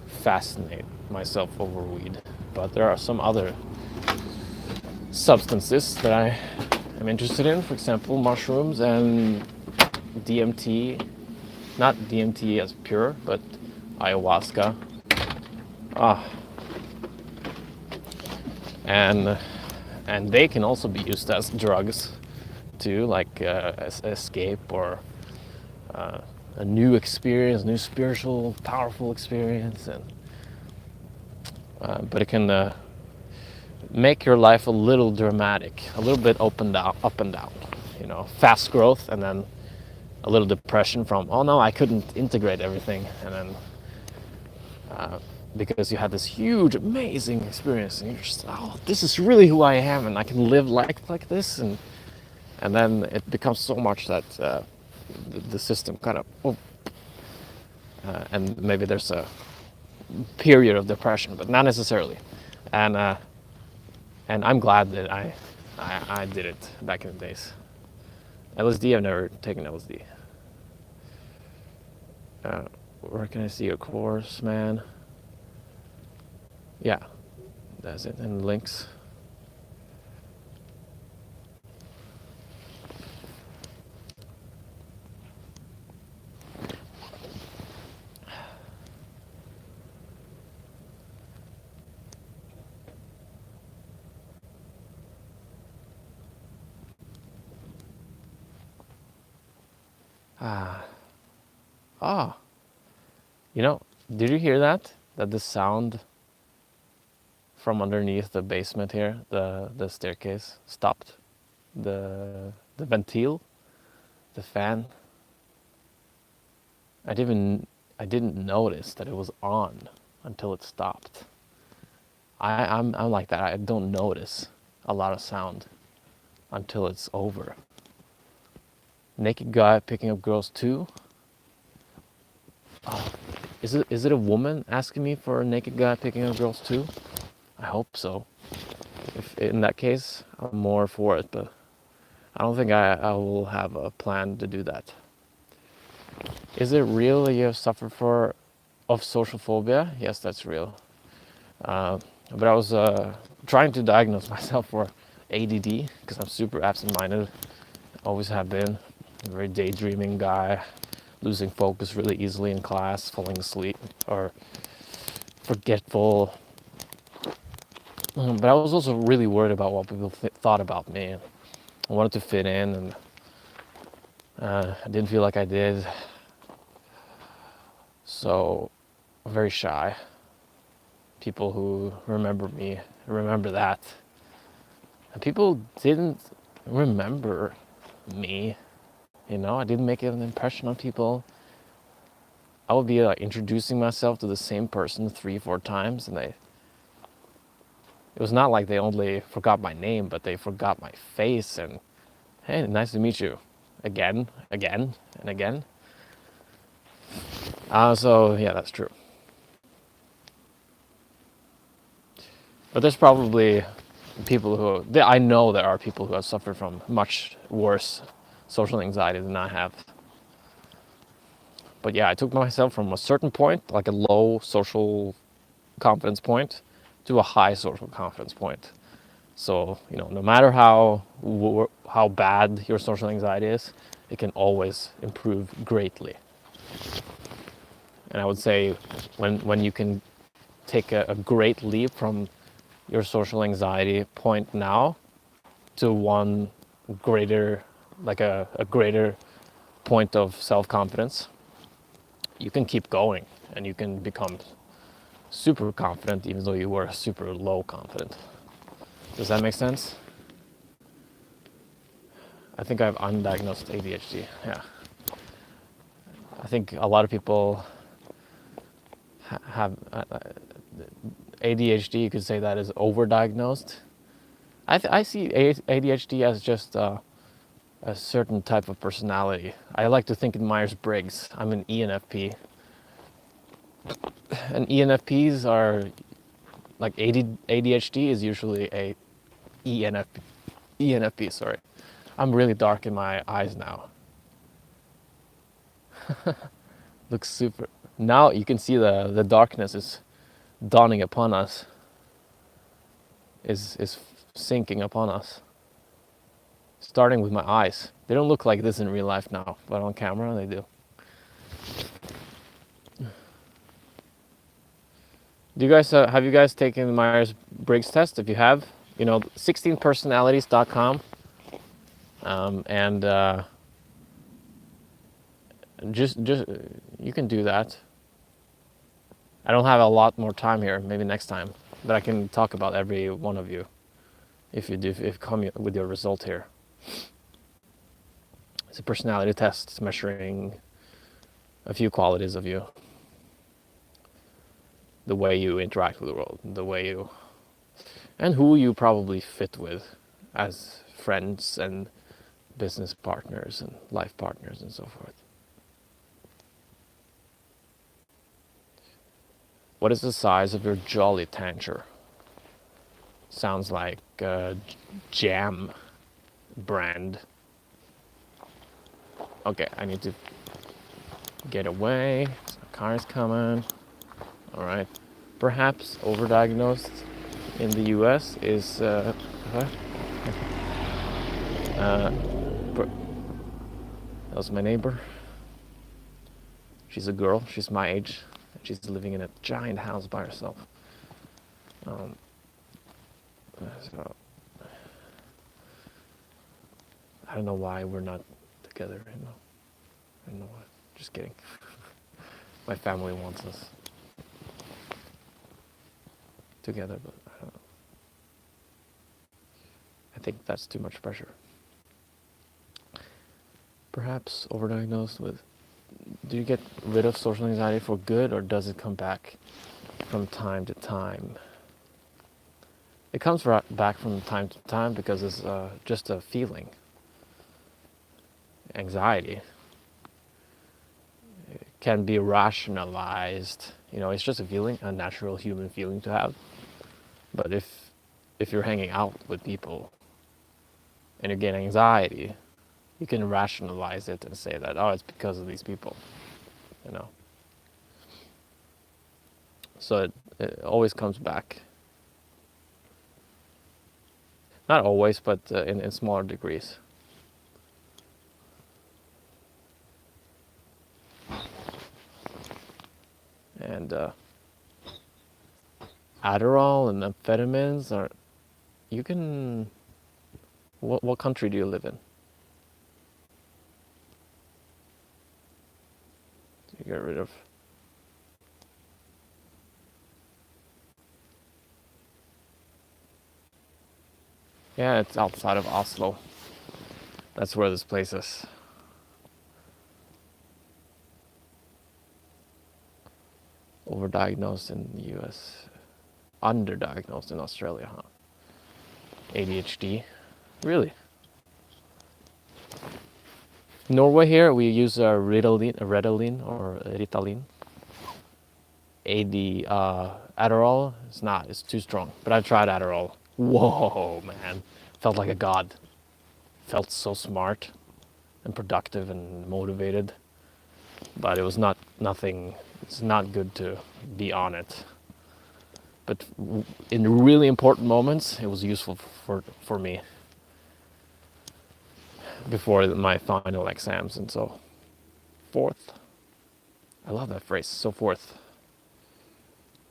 fascinate myself over weed. But there are some other substances that I am interested in. For example, mushrooms and DMT. Not DMT as pure, but ayahuasca. And they can also be used as drugs too, like escape or a new experience, new spiritual, powerful experience, and but it can make your life a little dramatic, a little bit up and down. Fast growth and then a little depression from, oh no, I couldn't integrate everything, and then because you had this huge, amazing experience, and you're just, oh, this is really who I am, and I can live like this, and then it becomes so much that the system kind of, and maybe there's a period of depression, but not necessarily, and I'm glad that I did it back in the days. LSD, I've never taken LSD. Where can I see your course, man? Yeah, that's it, and links. Did you hear that? That the sound from underneath the basement here, the staircase, stopped. The ventile, the fan. I didn't notice that it was on until it stopped. I'm like that. I don't notice a lot of sound until it's over. Naked guy picking up girls too. Oh, is it a woman asking me for a naked guy picking up girls too? I hope so. If in that case, I'm more for it, but I don't think I will have a plan to do that. Is it real that you have suffered of social phobia? Yes, that's real. But I was trying to diagnose myself for ADD because I'm super absent-minded. Always have been. A very daydreaming guy, losing focus really easily in class, falling asleep, or forgetful. But I was also really worried about what people thought about me. I wanted to fit in, and I didn't feel like I did. So, I'm very shy. People who remember me remember that. And people didn't remember me. You know, I didn't make an impression on people. I would be like introducing myself to the same person 3-4 times, and it was not like they only forgot my name, but they forgot my face. And hey, nice to meet you, again, and again. So yeah, that's true. But there's probably people who I know there are people who have suffered from much worse social anxiety than I have. But yeah, I took myself from a certain point, like a low social confidence point, to a high social confidence point. So, you know, no matter how bad your social anxiety is, it can always improve greatly. And I would say when you can take a great leap from your social anxiety point now to one greater, like a greater point of self-confidence, you can keep going and you can become super confident even though you were super low confident. Does that make sense? I think I have undiagnosed ADHD. Yeah. I think a lot of people have ADHD. You could say that is overdiagnosed. I see ADHD as just a certain type of personality. I like to think in Myers-Briggs. I'm an ENFP. And ENFPs are like ADHD is usually a ENFP, sorry. I'm really dark in my eyes now. Looks super. Now you can see the darkness is dawning upon us. Is sinking upon us. Starting with my eyes. They don't look like this in real life now, but on camera they do. Do you guys have you guys taken the Myers-Briggs test? If you have, you know, 16personalities.com, and just you can do that. I don't have a lot more time here. Maybe next time, but I can talk about every one of you if you do if come with your result here. It's a personality test. It's measuring a few qualities of you. The way you interact with the world, the way you, and who you probably fit with as friends and business partners and life partners and so forth. What is the size of your Jolly Tancher? Sounds like a jam brand. Okay, I need to get away. A car's coming. All right. Perhaps overdiagnosed in the US is that was my neighbor. She's a girl. She's my age. She's living in a giant house by herself. So I don't know why we're not together. You know, I don't know why. Just kidding. My family wants us together, but I don't know. I think that's too much pressure. Perhaps overdiagnosed with do you get rid of social anxiety for good, or does it come back from time to time? It comes back from time to time because it's just a feeling. Anxiety can be rationalized. It's just a feeling, a natural human feeling to have. But if you're hanging out with people and you get anxiety, you can rationalize it and say that, oh, it's because of these people, you know. So it always comes back. Not always, but in smaller degrees. And Adderall and amphetamines are, you can, what country do you live in? Do you get rid of? Yeah, it's outside of Oslo. That's where this place is. Overdiagnosed in the US, underdiagnosed in Australia, huh? ADHD, really? Norway here, we use Ritalin or Ritalin. Adderall, it's too strong. But I tried Adderall. Whoa, man. Felt like a god. Felt so smart and productive and motivated. But it was nothing, it's not good to be on it. But in really important moments, it was useful for me before my final exams and so forth. I love that phrase, so forth.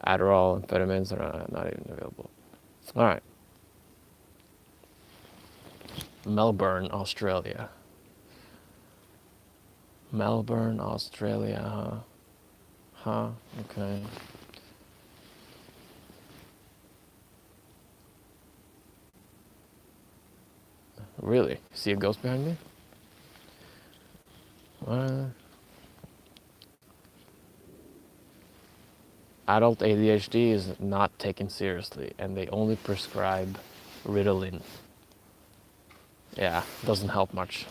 Adderall, amphetamines are not even available. All right. Melbourne, Australia. Melbourne, Australia, huh? Okay. Really? See a ghost behind me? Adult ADHD is not taken seriously, and they only prescribe Ritalin. Yeah, doesn't help much.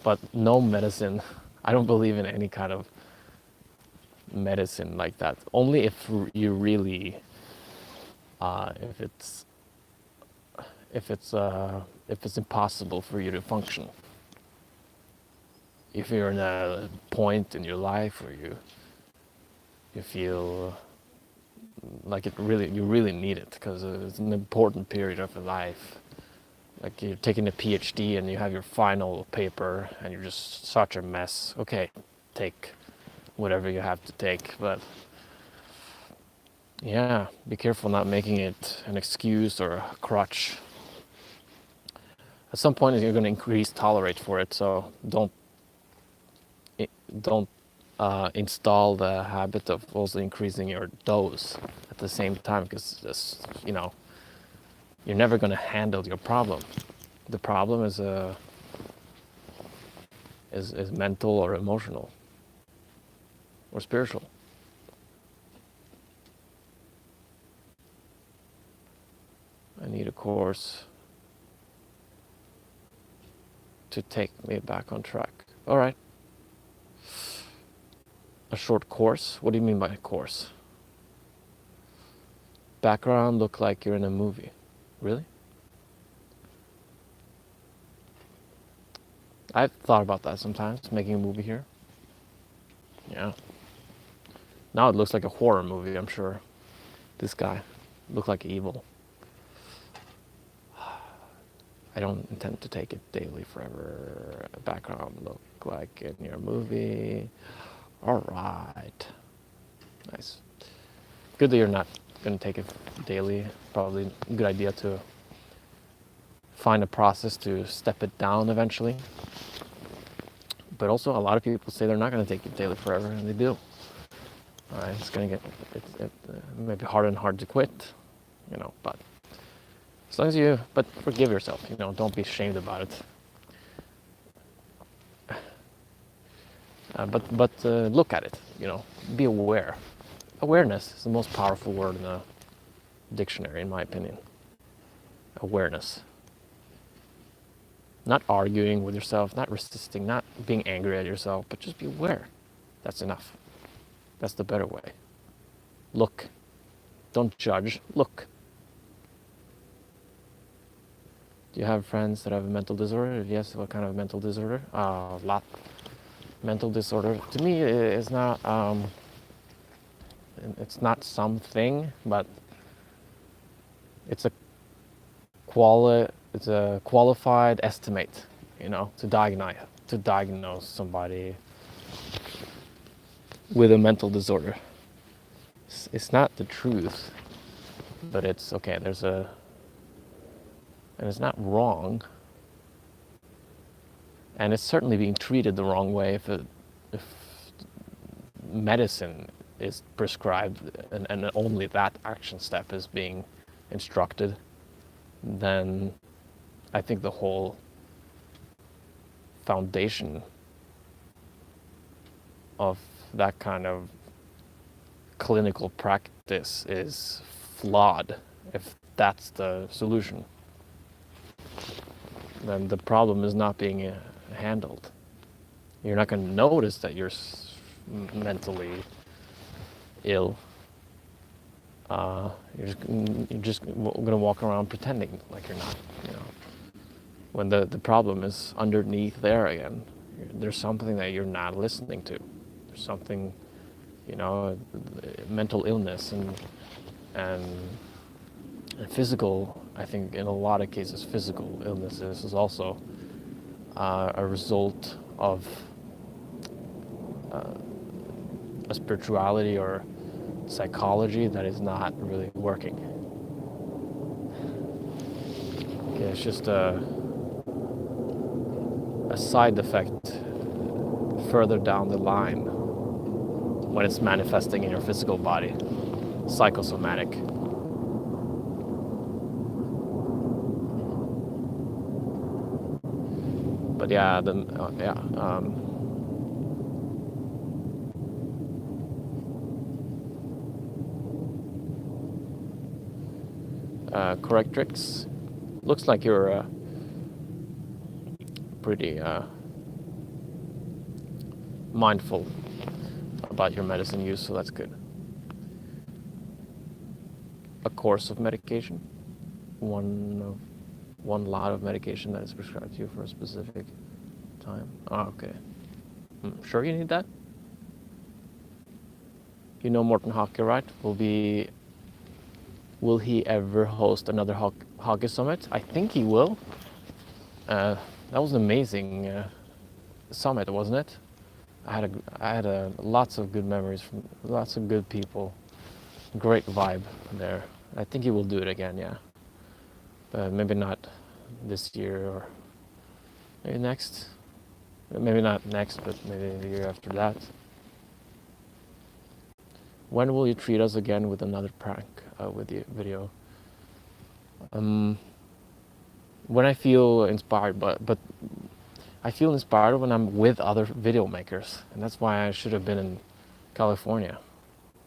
But no medicine. I don't believe in any kind of medicine like that. Only if you really, if it's impossible for you to function. If you're in a point in your life where you feel like you really need it because it's an important period of your life. Like you're taking a PhD and you have your final paper and you're just such a mess. Okay, take whatever you have to take, but yeah, be careful not making it an excuse or a crutch. At some point you're going to increase tolerate for it, so don't install the habit of also increasing your dose at the same time, because you're never going to handle your problem. The problem is mental or emotional or spiritual. I need a course to take me back on track. All right. A short course? What do you mean by a course? Background look like you're in a movie. Really? I've thought about that sometimes, making a movie here. Yeah. Now it looks like a horror movie, I'm sure. This guy looked like evil. I don't intend to take it daily forever. Background look like in your movie. All right. Nice. Good that you're not going to take it daily. Probably a good idea to find a process to step it down eventually. But also, a lot of people say they're not going to take it daily forever, and they do. All right, it's going to get it may be harder and hard to quit, but as long as but forgive yourself, don't be ashamed about it. but look at it. You know, be aware. Awareness is the most powerful word in the dictionary, in my opinion. Awareness. Not arguing with yourself, not resisting, not being angry at yourself, but just be aware. That's enough. That's the better way. Look. Don't judge. Look. Do you have friends that have a mental disorder? If yes, what kind of mental disorder? A lot. Mental disorder, to me, is not, it's not something, but it's a qualified estimate, you know, to diagnose somebody with a mental disorder. It's not the truth, but it's okay. And it's not wrong, and it's certainly being treated the wrong way if medicine is prescribed and only that action step is being instructed. Then I think the whole foundation of that kind of clinical practice is flawed. If that's the solution, then the problem is not being handled. You're not going to notice that you're mentally ill. You're just going to walk around pretending like you're not, you know. When the problem is underneath there again, there's something that you're not listening to. There's something, you know, mental illness and physical. I think in a lot of cases, physical illnesses is also a result of a spirituality or psychology that is not really working. Okay, it's just a side effect further down the line when it's manifesting in your physical body, psychosomatic. But yeah, correct tricks. Looks like you're pretty mindful about your medicine use, so that's good. A course of medication, one lot of medication that is prescribed to you for a specific time. Oh, okay. Sure you need that? You know Morten Hake, right? Will he ever host another Hake Summit? I think he will. That was an amazing summit, wasn't it? I had lots of good memories from lots of good people. Great vibe there. I think he will do it again, yeah. But maybe not this year, or maybe next. Maybe not next, but maybe the year after that. When will you treat us again with another prank with the video? When I feel inspired, but I feel inspired when I'm with other video makers, and that's why I should have been in California.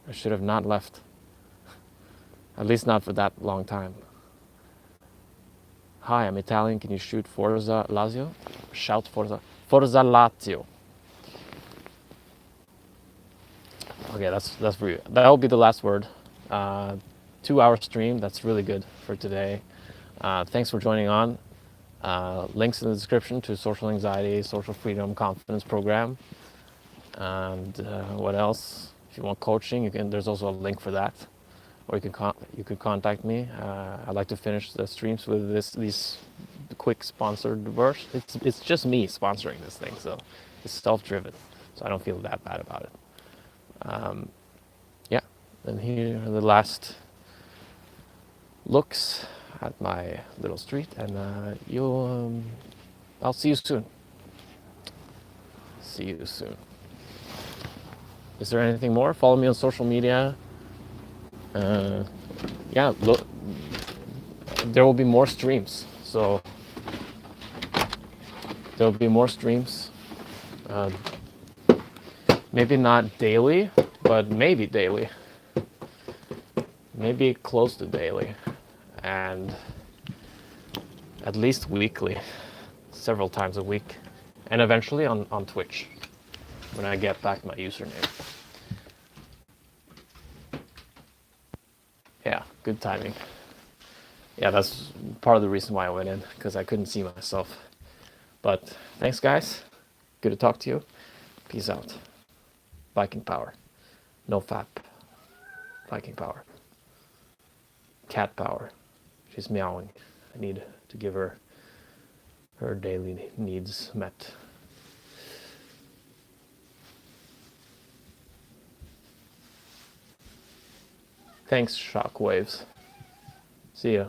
I should have not left, at least not for that long time. Hi, I'm Italian. Can you shoot Forza Lazio? Shout Forza Lazio. Okay, that's for you. That will be the last word. 2-hour stream. That's really good for today. Thanks for joining on. Links in the description to social anxiety, social freedom, confidence program, and what else? If you want coaching, there's also a link for that, or you could contact me. I like to finish the streams with these quick sponsored words. It's just me sponsoring this thing, so it's self-driven, so I don't feel that bad about it. Yeah, and here are the last looks at my little street, and I'll see you soon. See you soon. Is there anything more? Follow me on social media. Yeah, look, there will be more streams. So there will be more streams. Maybe not daily, but maybe daily. Maybe close to daily. And at least weekly. Several times a week. And eventually on Twitch. When I get back my username. Yeah, good timing. Yeah, that's part of the reason why I went in, because I couldn't see myself. But thanks, guys. Good to talk to you. Peace out. Viking power. No fap. Viking power. Cat power. She's meowing. I need to give her her daily needs met. Thanks, Shockwaves. See ya.